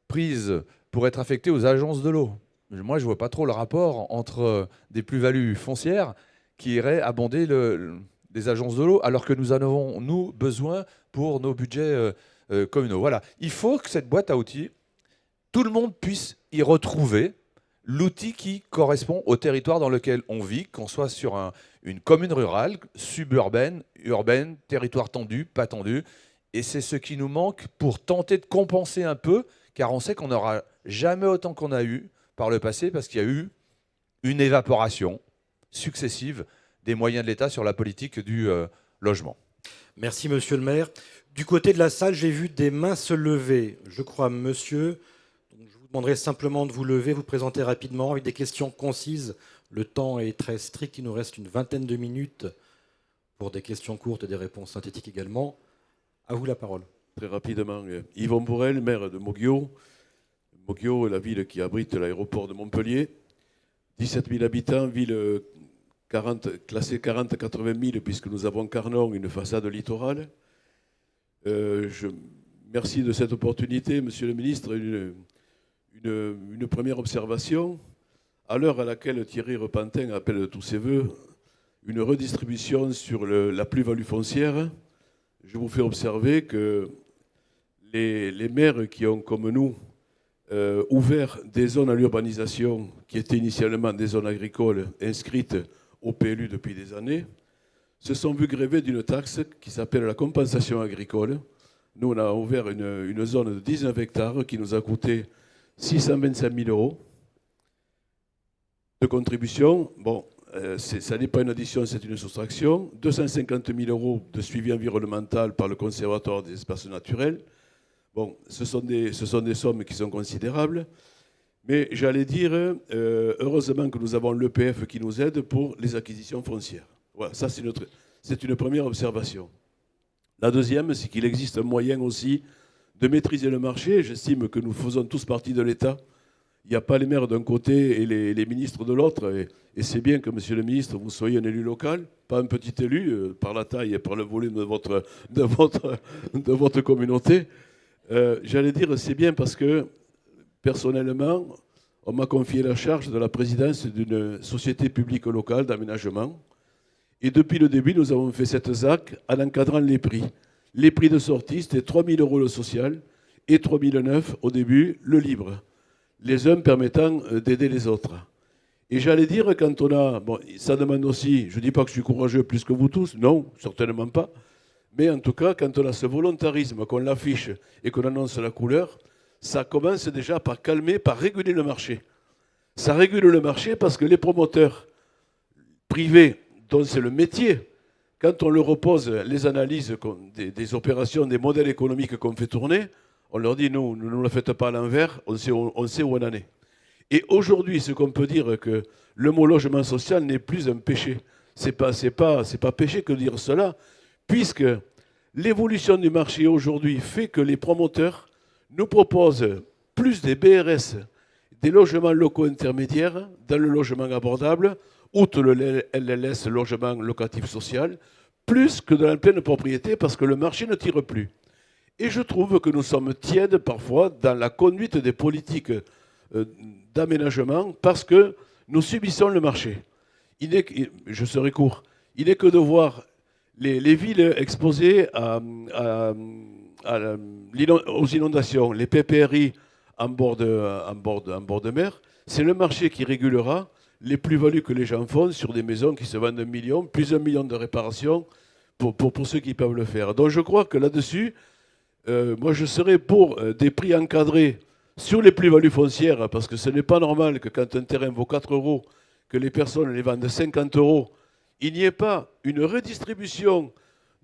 prise pour être affectée aux agences de l'eau. Moi, je ne vois pas trop le rapport entre des plus-values foncières qui iraient abonder les agences de l'eau, alors que nous en avons, nous, besoin pour nos budgets communaux. Voilà. Il faut que cette boîte à outils, tout le monde puisse y retrouver l'outil qui correspond au territoire dans lequel on vit, qu'on soit sur une commune rurale, suburbaine, urbaine, territoire tendu, pas tendu. Et c'est ce qui nous manque pour tenter de compenser un peu, car on sait qu'on n'aura jamais autant qu'on a eu par le passé, parce qu'il y a eu une évaporation successive des moyens de l'État sur la politique du logement. Merci, monsieur le maire. Du côté de la salle, j'ai vu des mains se lever. Je crois, monsieur. Donc, je vous demanderai simplement de vous lever, vous présenter rapidement avec des questions concises. Le temps est très strict. Il nous reste une vingtaine de minutes pour des questions courtes et des réponses synthétiques également. À vous la parole. Très rapidement, Yvon Bourrel, maire de Moguio. Moguio est la ville qui abrite l'aéroport de Montpellier. 17 000 habitants, ville classée 40-80 000, puisque nous avons Carnon, une façade littorale. Merci de cette opportunité, monsieur le ministre. Une première observation. À l'heure à laquelle Thierry Repentin appelle de tous ses voeux une redistribution sur la plus-value foncière, je vous fais observer que les maires qui ont, comme nous, ouvert des zones à l'urbanisation qui étaient initialement des zones agricoles inscrites au PLU depuis des années, se sont vus gréver d'une taxe qui s'appelle la compensation agricole. Nous, on a ouvert une zone de 19 hectares qui nous a coûté 625 000 euros de contribution. Bon, ça n'est pas une addition, c'est une soustraction. 250 000 euros de suivi environnemental par le Conservatoire des espaces naturels. Bon, ce sont des sommes qui sont considérables. Mais j'allais dire, heureusement que nous avons l'EPF qui nous aide pour les acquisitions foncières. Voilà, ça c'est une première observation. La deuxième, c'est qu'il existe un moyen aussi de maîtriser le marché. J'estime que nous faisons tous partie de l'État. Il n'y a pas les maires d'un côté et les ministres de l'autre. Et c'est bien que, monsieur le ministre, vous soyez un élu local, pas un petit élu, par la taille et par le volume de votre communauté. J'allais dire, c'est bien parce que, personnellement, on m'a confié la charge de la présidence d'une société publique locale d'aménagement. Et depuis le début, nous avons fait cette ZAC en encadrant les prix. Les prix de sortie, c'était 3 000 euros le social et 3 900 au début, le libre. Les uns permettant d'aider les autres. Et j'allais dire, quand on a... Bon, ça demande aussi, je ne dis pas que je suis courageux plus que vous tous, non, certainement pas. Mais en tout cas, quand on a ce volontarisme, qu'on l'affiche et qu'on annonce la couleur, ça commence déjà par calmer, par réguler le marché. Ça régule le marché parce que les promoteurs privés, dont c'est le métier, quand on leur repose les analyses des opérations, des modèles économiques qu'on fait tourner, on leur dit, nous, ne nous la faites pas à l'envers, on sait où on en est. Et aujourd'hui, ce qu'on peut dire que le mot logement social n'est plus un péché. C'est pas péché que de dire cela, puisque l'évolution du marché aujourd'hui fait que les promoteurs nous proposent plus des BRS, des logements locaux intermédiaires, dans le logement abordable, outre le LLS, logement locatif social, plus que de la pleine propriété, parce que le marché ne tire plus. Et je trouve que nous sommes tièdes parfois dans la conduite des politiques d'aménagement, parce que nous subissons le marché. Je serai court. Il n'est que de voir les villes exposées aux inondations, les PPRI en bord de mer. C'est le marché qui régulera les plus-values que les gens font sur des maisons qui se vendent 1 million, plus 1 million de réparations pour ceux qui peuvent le faire. Donc je crois que là-dessus, moi je serais pour des prix encadrés sur les plus-values foncières, parce que ce n'est pas normal que quand un terrain vaut 4 euros, que les personnes les vendent 50 euros, il n'y ait pas une redistribution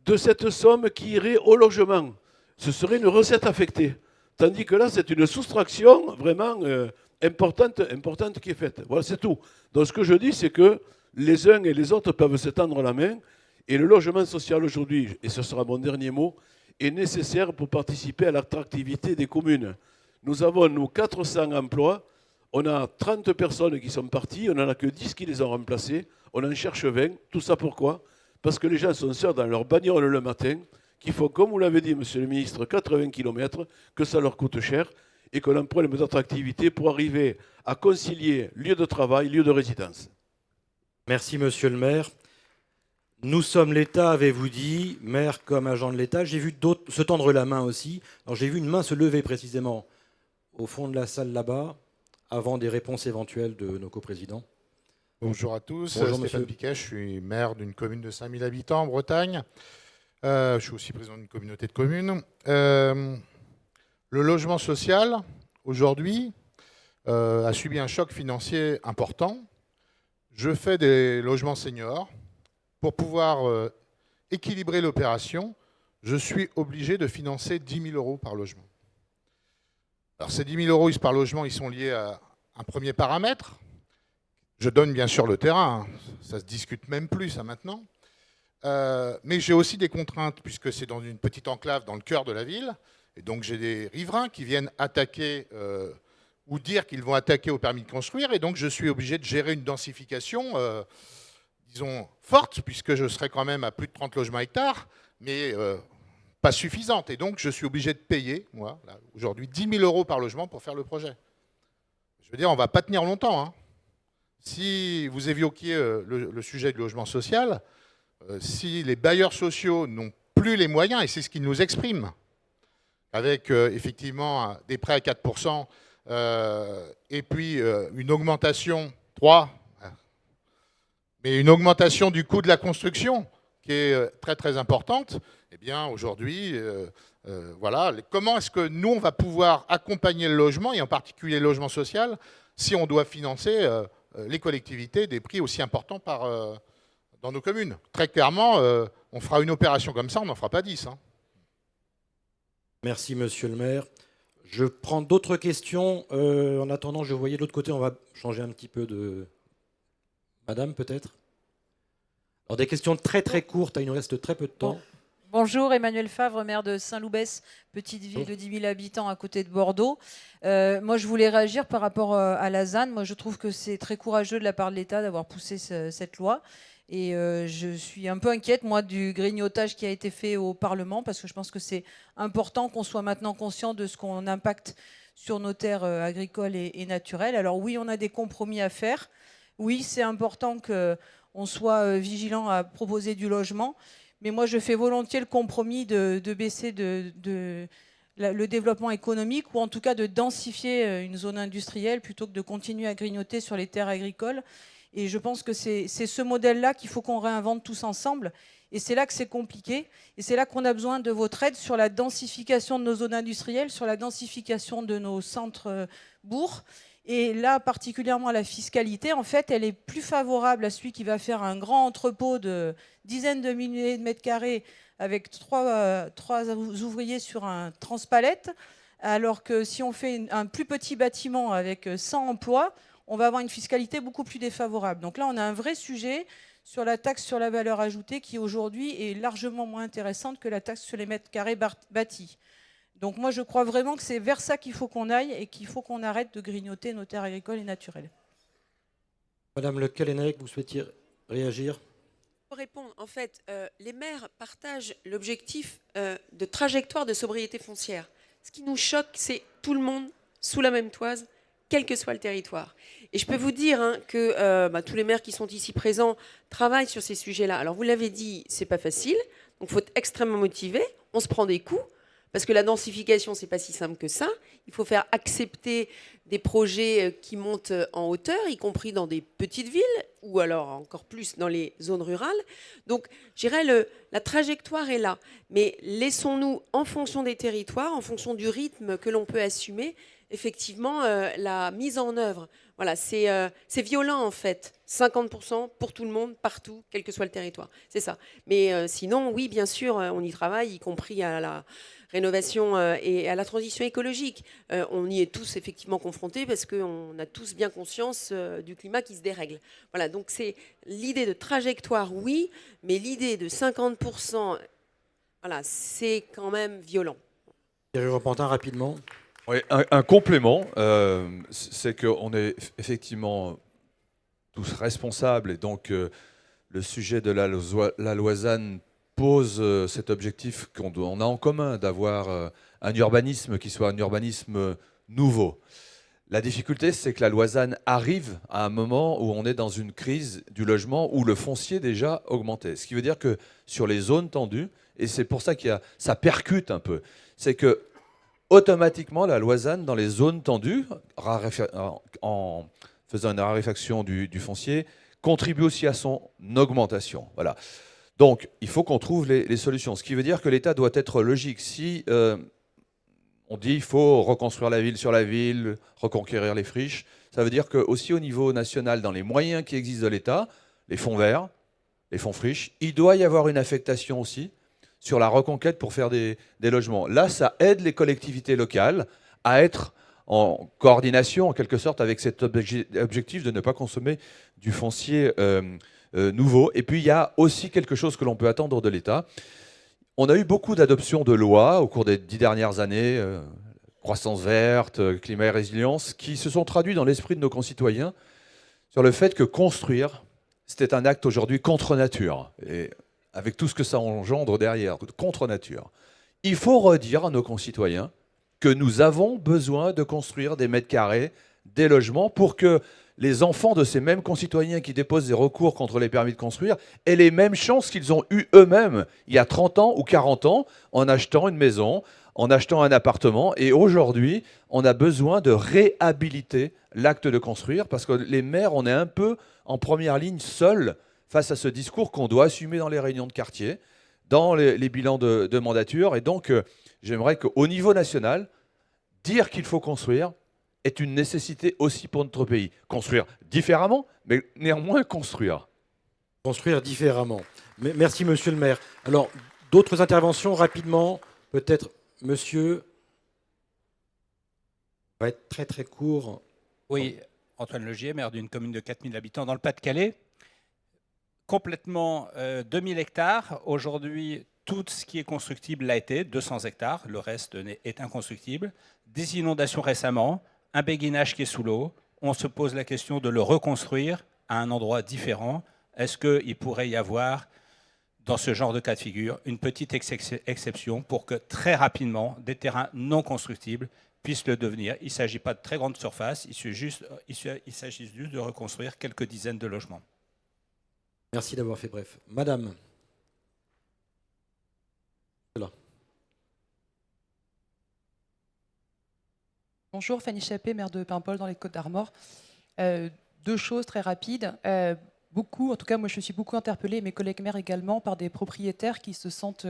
de cette somme qui irait au logement. Ce serait une recette affectée. Tandis que là, c'est une soustraction vraiment importante qui est faite. Voilà, c'est tout. Donc ce que je dis, c'est que les uns et les autres peuvent se tendre la main, et le logement social aujourd'hui, et ce sera mon dernier mot, est nécessaire pour participer à l'attractivité des communes. Nous avons, nous, 400 emplois, on a 30 personnes qui sont parties, on n'en a que 10 qui les ont remplacés, on en cherche 20. Tout ça pourquoi ? parce que les gens sont seuls dans leur bagnole le matin, qu'il faut, comme vous l'avez dit, monsieur le ministre, 80 km, que ça leur coûte cher, et que l'on prenne les attractivités pour arriver à concilier lieu de travail, lieu de résidence. Merci, monsieur le maire. Nous sommes l'État, avez-vous dit, maire comme agent de l'État. J'ai vu d'autres se tendre la main aussi. Alors j'ai vu une main se lever précisément au fond de la salle là-bas, avant des réponses éventuelles de nos coprésidents. Bonjour à tous, Bonjour, Stéphane monsieur. Piquet, je suis maire d'une commune de 5000 habitants en Bretagne. Je suis aussi président d'une communauté de communes. Le logement social, aujourd'hui, a subi un choc financier important. Je fais des logements seniors. Pour pouvoir équilibrer l'opération, je suis obligé de financer 10 000 euros par logement. Alors ces 10 000 euros par logement, ils sont liés à un premier paramètre. Je donne bien sûr le terrain, hein. Ça se discute même plus ça maintenant. Mais j'ai aussi des contraintes puisque c'est dans une petite enclave dans le cœur de la ville. Et donc j'ai des riverains qui viennent attaquer ou dire qu'ils vont attaquer au permis de construire. Et donc je suis obligé de gérer une densification disons, forte, puisque je serai quand même à plus de 30 logements hectares, mais pas suffisante. Et donc, je suis obligé de payer, moi, aujourd'hui, 10 000 euros par logement pour faire le projet. Je veux dire, on ne va pas tenir longtemps. Hein. Si vous évoquiez le sujet du logement social, si les bailleurs sociaux n'ont plus les moyens, et c'est ce qu'ils nous expriment, avec effectivement des prêts à 4%, et puis une augmentation, 3%, mais une augmentation du coût de la construction qui est très très importante, eh bien aujourd'hui, voilà, comment est-ce que nous, on va pouvoir accompagner le logement, et en particulier le logement social, si on doit financer les collectivités des prix aussi importants dans nos communes. Très clairement, on fera une opération comme ça, on n'en fera pas 10. Hein. Merci, monsieur le maire. Je prends d'autres questions. En attendant, je voyais de l'autre côté, on va changer un petit peu de... Madame, peut-être? Alors, des questions très très courtes, il nous reste très peu de temps. Bonjour, Emmanuel Favre, maire de Saint-Loubès, petite ville de 10 000 habitants à côté de Bordeaux. Moi, je voulais réagir par rapport à la ZAN. Moi, je trouve que c'est très courageux de la part de l'État d'avoir poussé cette loi. Et je suis un peu inquiète, moi, du grignotage qui a été fait au Parlement, parce que je pense que c'est important qu'on soit maintenant conscient de ce qu'on impacte sur nos terres agricoles et naturelles. Alors oui, on a des compromis à faire. Oui, c'est important qu'on soit vigilant à proposer du logement, mais moi je fais volontiers le compromis de baisser le développement économique, ou en tout cas de densifier une zone industrielle plutôt que de continuer à grignoter sur les terres agricoles. Et je pense que c'est ce modèle-là qu'il faut qu'on réinvente tous ensemble. Et c'est là que c'est compliqué. Et c'est là qu'on a besoin de votre aide sur la densification de nos zones industrielles, sur la densification de nos centres-bourgs. Et là, particulièrement la fiscalité, en fait, elle est plus favorable à celui qui va faire un grand entrepôt de dizaines de milliers de mètres carrés avec trois ouvriers sur un transpalette, alors que si on fait un plus petit bâtiment avec 100 emplois, on va avoir une fiscalité beaucoup plus défavorable. Donc là, on a un vrai sujet sur la taxe sur la valeur ajoutée qui, aujourd'hui, est largement moins intéressante que la taxe sur les mètres carrés bâtis. Donc moi, je crois vraiment que c'est vers ça qu'il faut qu'on aille et qu'il faut qu'on arrête de grignoter nos terres agricoles et naturelles. Madame Le Callennec, vous souhaitiez réagir? Pour répondre, en fait, les maires partagent l'objectif de trajectoire de sobriété foncière. Ce qui nous choque, c'est tout le monde sous la même toise, quel que soit le territoire. Et je peux vous dire que tous les maires qui sont ici présents travaillent sur ces sujets-là. Alors vous l'avez dit, c'est pas facile, donc il faut être extrêmement motivé, on se prend des coups, parce que la densification, c'est pas si simple que ça. Il faut faire accepter des projets qui montent en hauteur, y compris dans des petites villes, ou alors encore plus dans les zones rurales. Donc, je dirais, la trajectoire est là. Mais laissons-nous, en fonction des territoires, en fonction du rythme que l'on peut assumer, effectivement, la mise en œuvre. Voilà, c'est violent, en fait. 50% pour tout le monde, partout, quel que soit le territoire. C'est ça. Mais sinon, oui, bien sûr, on y travaille, y compris à la rénovation et à la transition écologique. On y est tous effectivement confrontés parce qu'on a tous bien conscience du climat qui se dérègle. Voilà, donc c'est l'idée de trajectoire, oui, mais l'idée de 50%, voilà, c'est quand même violent. Thierry Repentin, rapidement. Oui, un complément, c'est qu'on est effectivement tous responsables et donc le sujet de la loi ZAN pose cet objectif qu'on a en commun d'avoir un urbanisme qui soit un urbanisme nouveau. La difficulté, c'est que la loi ZAN arrive à un moment où on est dans une crise du logement où le foncier déjà augmentait. Ce qui veut dire que sur les zones tendues, et c'est pour ça ça percute un peu, c'est que automatiquement la loi ZAN dans les zones tendues, en faisant une raréfaction du foncier, contribue aussi à son augmentation. Voilà. Donc, il faut qu'on trouve les solutions. Ce qui veut dire que l'État doit être logique. Si on dit qu'il faut reconstruire la ville sur la ville, reconquérir les friches, ça veut dire qu'aussi au niveau national, dans les moyens qui existent de l'État, les fonds verts, les fonds friches, il doit y avoir une affectation aussi sur la reconquête pour faire des logements. Là, ça aide les collectivités locales à être en coordination, en quelque sorte, avec cet objectif de ne pas consommer du foncier nouveau. Et puis, il y a aussi quelque chose que l'on peut attendre de l'État. On a eu beaucoup d'adoptions de lois au cours des 10 dernières années, croissance verte, climat et résilience, qui se sont traduits dans l'esprit de nos concitoyens sur le fait que construire, c'était un acte aujourd'hui contre nature, et avec tout ce que ça engendre derrière, contre nature. Il faut redire à nos concitoyens que nous avons besoin de construire des mètres carrés, des logements, pour que les enfants de ces mêmes concitoyens qui déposent des recours contre les permis de construire aient les mêmes chances qu'ils ont eues eux-mêmes il y a 30 ans ou 40 ans en achetant une maison, en achetant un appartement. Et aujourd'hui, on a besoin de réhabiliter l'acte de construire parce que les maires, on est un peu en première ligne seuls face à ce discours qu'on doit assumer dans les réunions de quartier, dans les bilans de mandature. Et donc, j'aimerais qu'au niveau national, dire qu'il faut construire est une nécessité aussi pour notre pays. Construire différemment, mais néanmoins construire. Construire différemment. Merci, monsieur le maire. Alors, d'autres interventions rapidement. Peut-être, monsieur. On va être très très court. Oui, Antoine Legier, maire d'une commune de 4000 habitants dans le Pas-de-Calais. Complètement 2000 hectares. Aujourd'hui, tout ce qui est constructible l'a été, 200 hectares. Le reste est inconstructible. Des inondations récemment, un béguinage qui est sous l'eau. On se pose la question de le reconstruire à un endroit différent. Est-ce qu'il pourrait y avoir, dans ce genre de cas de figure, une petite exception pour que très rapidement, des terrains non constructibles puissent le devenir? Il ne s'agit pas de très grande surface, il s'agit juste de reconstruire quelques dizaines de logements. Merci d'avoir fait bref. Madame. Là. Bonjour, Fanny Chappé, maire de Paimpol dans les Côtes-d'Armor. Deux choses très rapides. En tout cas, moi je suis beaucoup interpellée, mes collègues maires également, par des propriétaires qui se sentent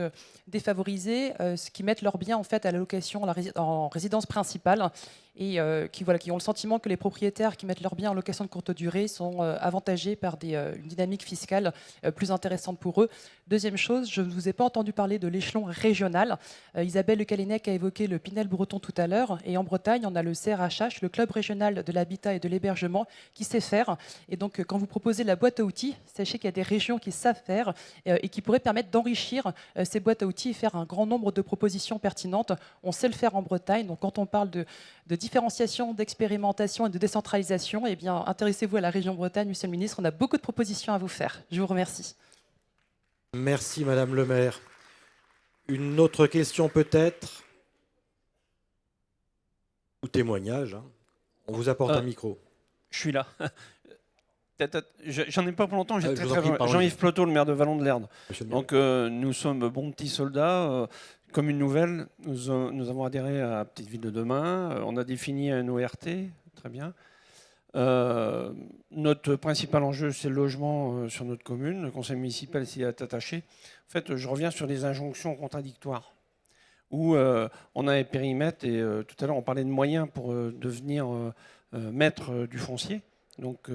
défavorisés, qui mettent leurs biens en fait à la location en résidence principale et qui ont le sentiment que les propriétaires qui mettent leurs biens en location de courte durée sont avantagés par une dynamique fiscale plus intéressante pour eux. Deuxième chose, je ne vous ai pas entendu parler de l'échelon régional. Isabelle Le Callennec a évoqué le Pinel breton tout à l'heure, et en Bretagne, on a le CRHH, le Club régional de l'habitat et de l'hébergement, qui sait faire. Et donc, quand vous proposez la boîte à outils, sachez qu'il y a des régions qui savent faire et qui pourraient permettre d'enrichir ces boîtes à outils et faire un grand nombre de propositions pertinentes. On sait le faire en Bretagne. Donc, quand on parle de différenciation, d'expérimentation et de décentralisation, eh bien, intéressez-vous à la région Bretagne, monsieur le ministre. On a beaucoup de propositions à vous faire. Je vous remercie. Merci, madame le maire. Une autre question peut-être? Ou témoignage, hein. On vous apporte un micro. Je suis là. J'en ai pas pour longtemps. Jean-Yves Plotot, le maire de Vallon-de-Lerne. Donc nous sommes bons petits soldats. Comme une nouvelle, nous avons adhéré à Petite Ville de Demain. On a défini un ORT, très bien. Notre principal enjeu, c'est le logement sur notre commune. Le conseil municipal s'y est attaché. En fait, je reviens sur les injonctions contradictoires, où on a un périmètre, et tout à l'heure on parlait de moyens pour devenir maître du foncier. Donc,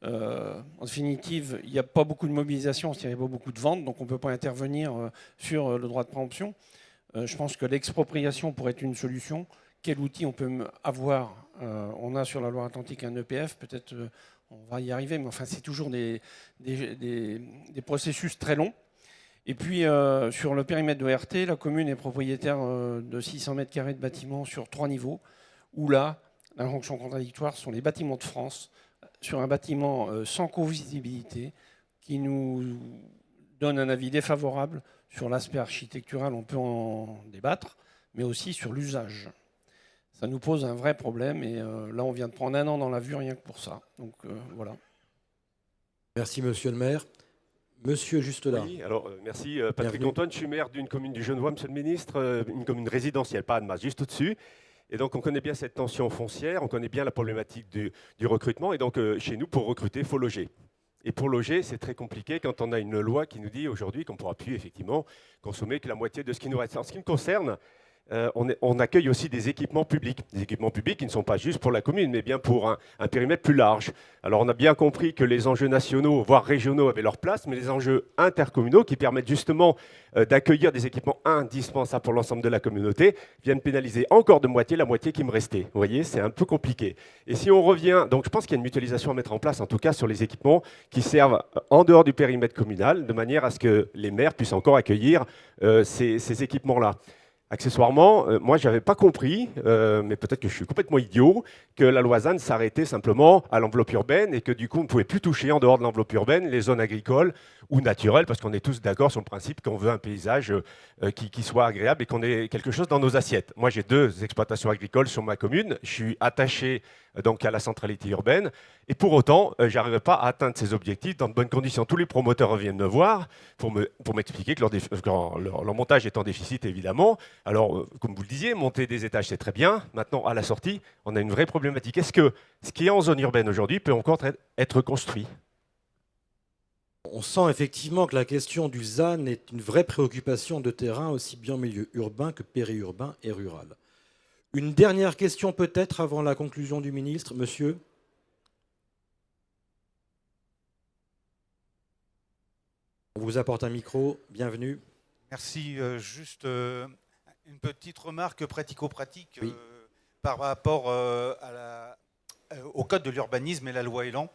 en définitive, il n'y a pas beaucoup de mobilisation, il n'y a pas beaucoup de ventes, donc on ne peut pas intervenir sur le droit de préemption. Je pense que l'expropriation pourrait être une solution. Quel outil on peut avoir? On a sur la Loire-Atlantique un EPF, peut-être on va y arriver, mais enfin c'est toujours des processus très longs. Et puis sur le périmètre de RT, la commune est propriétaire de 600 mètres carrés de bâtiments sur 3 niveaux, où là, l'injonction contradictoire sont les bâtiments de France, sur un bâtiment sans co-visibilité, qui nous donne un avis défavorable sur l'aspect architectural, on peut en débattre, mais aussi sur l'usage. Ça nous pose un vrai problème et là on vient de prendre 1 an dans la vue rien que pour ça. Donc voilà. Merci monsieur le maire. Monsieur Justelin. Oui, alors merci Patrick Antoine, je suis maire d'une commune du Genevois, monsieur le ministre, une commune résidentielle, pas Annemasse, juste au-dessus. Et donc on connaît bien cette tension foncière, on connaît bien la problématique du recrutement. Et donc chez nous, pour recruter, il faut loger. Et pour loger, c'est très compliqué quand on a une loi qui nous dit aujourd'hui qu'on ne pourra plus effectivement consommer que la moitié de ce qui nous reste. En ce qui me concerne, on accueille aussi des équipements publics qui ne sont pas juste pour la commune, mais bien pour un périmètre plus large. Alors on a bien compris que les enjeux nationaux, voire régionaux, avaient leur place, mais les enjeux intercommunaux, qui permettent justement d'accueillir des équipements indispensables pour l'ensemble de la communauté, viennent pénaliser encore de moitié la moitié qui me restait. Vous voyez, c'est un peu compliqué. Et si on revient, donc je pense qu'il y a une mutualisation à mettre en place, en tout cas sur les équipements qui servent en dehors du périmètre communal, de manière à ce que les maires puissent encore accueillir ces équipements-là. Accessoirement, moi, je n'avais pas compris, mais peut-être que je suis complètement idiot, que la loi ZAN s'arrêtait simplement à l'enveloppe urbaine et que du coup, on ne pouvait plus toucher en dehors de l'enveloppe urbaine les zones agricoles ou naturelles, parce qu'on est tous d'accord sur le principe qu'on veut un paysage qui soit agréable et qu'on ait quelque chose dans nos assiettes. Moi, j'ai 2 exploitations agricoles sur ma commune. Je suis attaché donc à la centralité urbaine. Et pour autant, je n'arrivais pas à atteindre ces objectifs dans de bonnes conditions. Tous les promoteurs reviennent me voir pour m'expliquer que leur montage est en déficit, évidemment. Alors, comme vous le disiez, monter des étages, c'est très bien. Maintenant, à la sortie, on a une vraie problématique. Est-ce que ce qui est en zone urbaine aujourd'hui peut encore être construit ? On sent effectivement que la question du ZAN est une vraie préoccupation de terrain, aussi bien en milieu urbain que périurbain et rural. Une dernière question peut-être avant la conclusion du ministre, monsieur. On vous apporte un micro, bienvenue. Merci. Juste une petite remarque pratico-pratique par rapport au code de l'urbanisme et la loi Elan.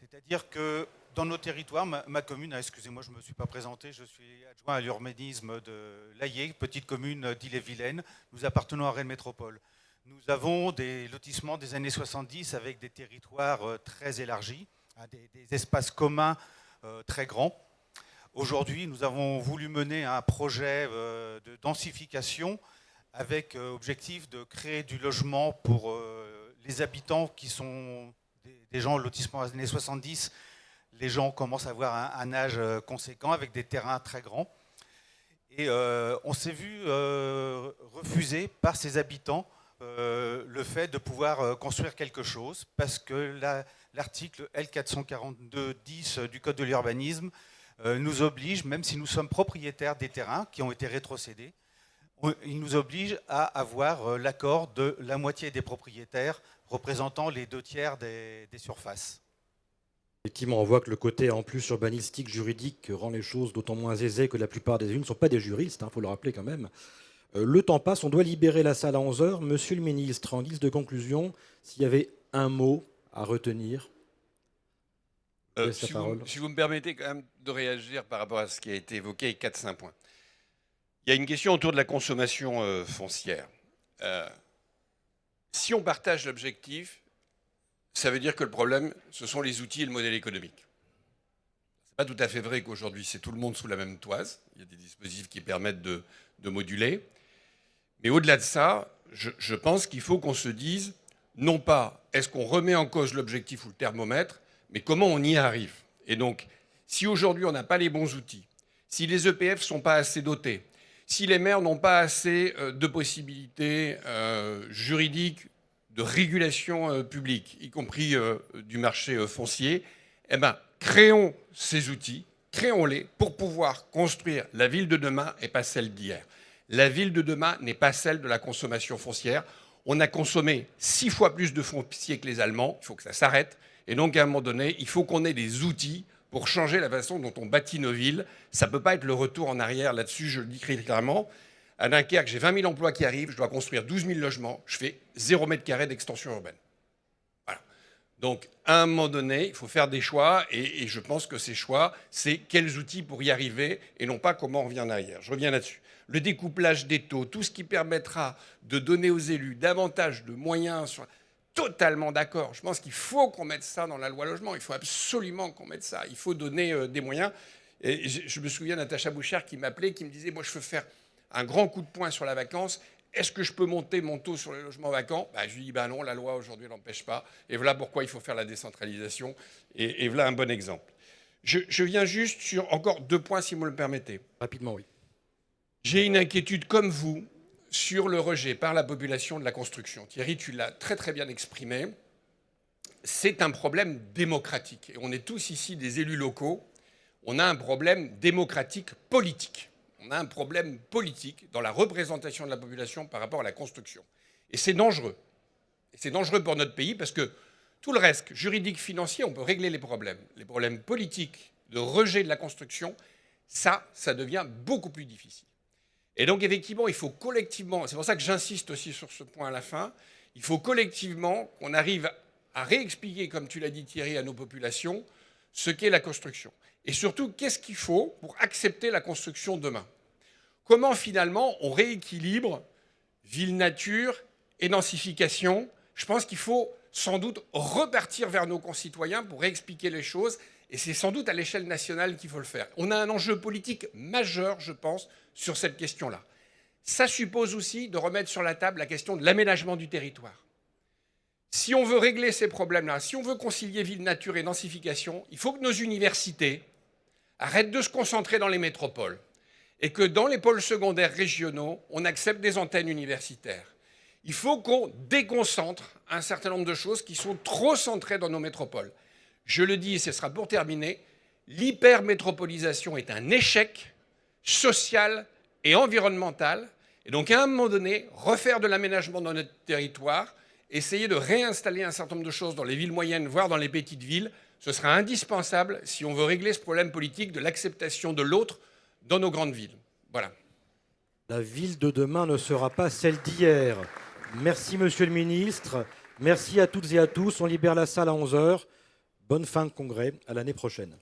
C'est-à-dire que dans nos territoires, ma commune, excusez-moi, je ne me suis pas présenté, je suis adjoint à l'urbanisme de Laillé, petite commune d'Ille-et-Vilaine. Nous appartenons à Rennes Métropole. Nous avons des lotissements des années 70 avec des territoires très élargis, des espaces communs très grands. Aujourd'hui, nous avons voulu mener un projet de densification avec objectif de créer du logement pour les habitants qui sont des gens au lotissement des années 70. Les gens commencent à avoir un âge conséquent avec des terrains très grands. Et on s'est vu refuser par ces habitants le fait de pouvoir construire quelque chose parce que l'article L442-10 du Code de l'urbanisme nous oblige, même si nous sommes propriétaires des terrains qui ont été rétrocédés, il nous oblige à avoir l'accord de la moitié des propriétaires représentant les 2/3 des surfaces. Effectivement, on voit que le côté en plus urbanistique, juridique, rend les choses d'autant moins aisées que la plupart des élus ne sont pas des juristes, il faut le rappeler quand même. Le temps passe, on doit libérer la salle à 11h. Monsieur le ministre, en guise de conclusion, s'il y avait un mot à retenir. Si vous me permettez quand même de réagir par rapport à ce qui a été évoqué, 4-5 points. Il y a une question autour de la consommation foncière. Si on partage l'objectif, ça veut dire que le problème, ce sont les outils et le modèle économique. Ce n'est pas tout à fait vrai qu'aujourd'hui, c'est tout le monde sous la même toise. Il y a des dispositifs qui permettent de moduler. Mais au-delà de ça, je pense qu'il faut qu'on se dise, non pas est-ce qu'on remet en cause l'objectif ou le thermomètre, mais comment on y arrive. Et donc, si aujourd'hui on n'a pas les bons outils, si les EPF ne sont pas assez dotés, si les maires n'ont pas assez de possibilités juridiques, de régulation publique, y compris du marché foncier, eh ben, créons ces outils, créons-les pour pouvoir construire la ville de demain et pas celle d'hier. La ville de demain n'est pas celle de la consommation foncière. On a consommé 6 fois plus de foncier que les Allemands, il faut que ça s'arrête. Et donc, à un moment donné, il faut qu'on ait des outils pour changer la façon dont on bâtit nos villes. Ça ne peut pas être le retour en arrière là-dessus, je le dis clairement. À Dunkerque, j'ai 20 000 emplois qui arrivent, je dois construire 12 000 logements, je fais 0 mètre carré d'extension urbaine. Voilà. Donc, à un moment donné, il faut faire des choix, et je pense que ces choix, c'est quels outils pour y arriver, et non pas comment on revient en arrière. Je reviens là-dessus. Le découplage des taux, tout ce qui permettra de donner aux élus davantage de moyens, totalement d'accord. Je pense qu'il faut qu'on mette ça dans la loi logement. Il faut absolument qu'on mette ça. Il faut donner des moyens. Et je me souviens Natacha Bouchard qui m'appelait, qui me disait, moi je veux faire un grand coup de poing sur la vacance. Est-ce que je peux monter mon taux sur les logements vacants? Je lui dis, non, la loi aujourd'hui n'empêche pas. Et voilà pourquoi il faut faire la décentralisation. Et voilà un bon exemple. Je viens juste sur encore 2 points, si vous me le permettez. Rapidement, oui. J'ai une inquiétude comme vous sur le rejet par la population de la construction. Thierry, tu l'as très très bien exprimé. C'est un problème démocratique. Et on est tous ici des élus locaux. On a un problème démocratique politique. On a un problème politique dans la représentation de la population par rapport à la construction. Et c'est dangereux. Et c'est dangereux pour notre pays parce que tout le reste, juridique, financier, on peut régler les problèmes. Les problèmes politiques de rejet de la construction, ça devient beaucoup plus difficile. Et donc, effectivement, il faut collectivement, c'est pour ça que j'insiste aussi sur ce point à la fin, il faut collectivement qu'on arrive à réexpliquer, comme tu l'as dit Thierry, à nos populations, ce qu'est la construction. Et surtout, qu'est-ce qu'il faut pour accepter la construction demain? Comment, finalement, on rééquilibre ville-nature et densification? Je pense qu'il faut sans doute repartir vers nos concitoyens pour réexpliquer les choses. Et c'est sans doute à l'échelle nationale qu'il faut le faire. On a un enjeu politique majeur, je pense, sur cette question-là. Ça suppose aussi de remettre sur la table la question de l'aménagement du territoire. Si on veut régler ces problèmes-là, si on veut concilier ville, nature et densification, il faut que nos universités arrêtent de se concentrer dans les métropoles et que dans les pôles secondaires régionaux, on accepte des antennes universitaires. Il faut qu'on déconcentre un certain nombre de choses qui sont trop centrées dans nos métropoles. Je le dis et ce sera pour terminer, l'hypermétropolisation est un échec social et environnemental. Et donc, à un moment donné, refaire de l'aménagement dans notre territoire, essayer de réinstaller un certain nombre de choses dans les villes moyennes, voire dans les petites villes, ce sera indispensable si on veut régler ce problème politique de l'acceptation de l'autre dans nos grandes villes. Voilà. La ville de demain ne sera pas celle d'hier. Merci, monsieur le ministre. Merci à toutes et à tous. On libère la salle à 11h. Bonne fin de congrès. À l'année prochaine.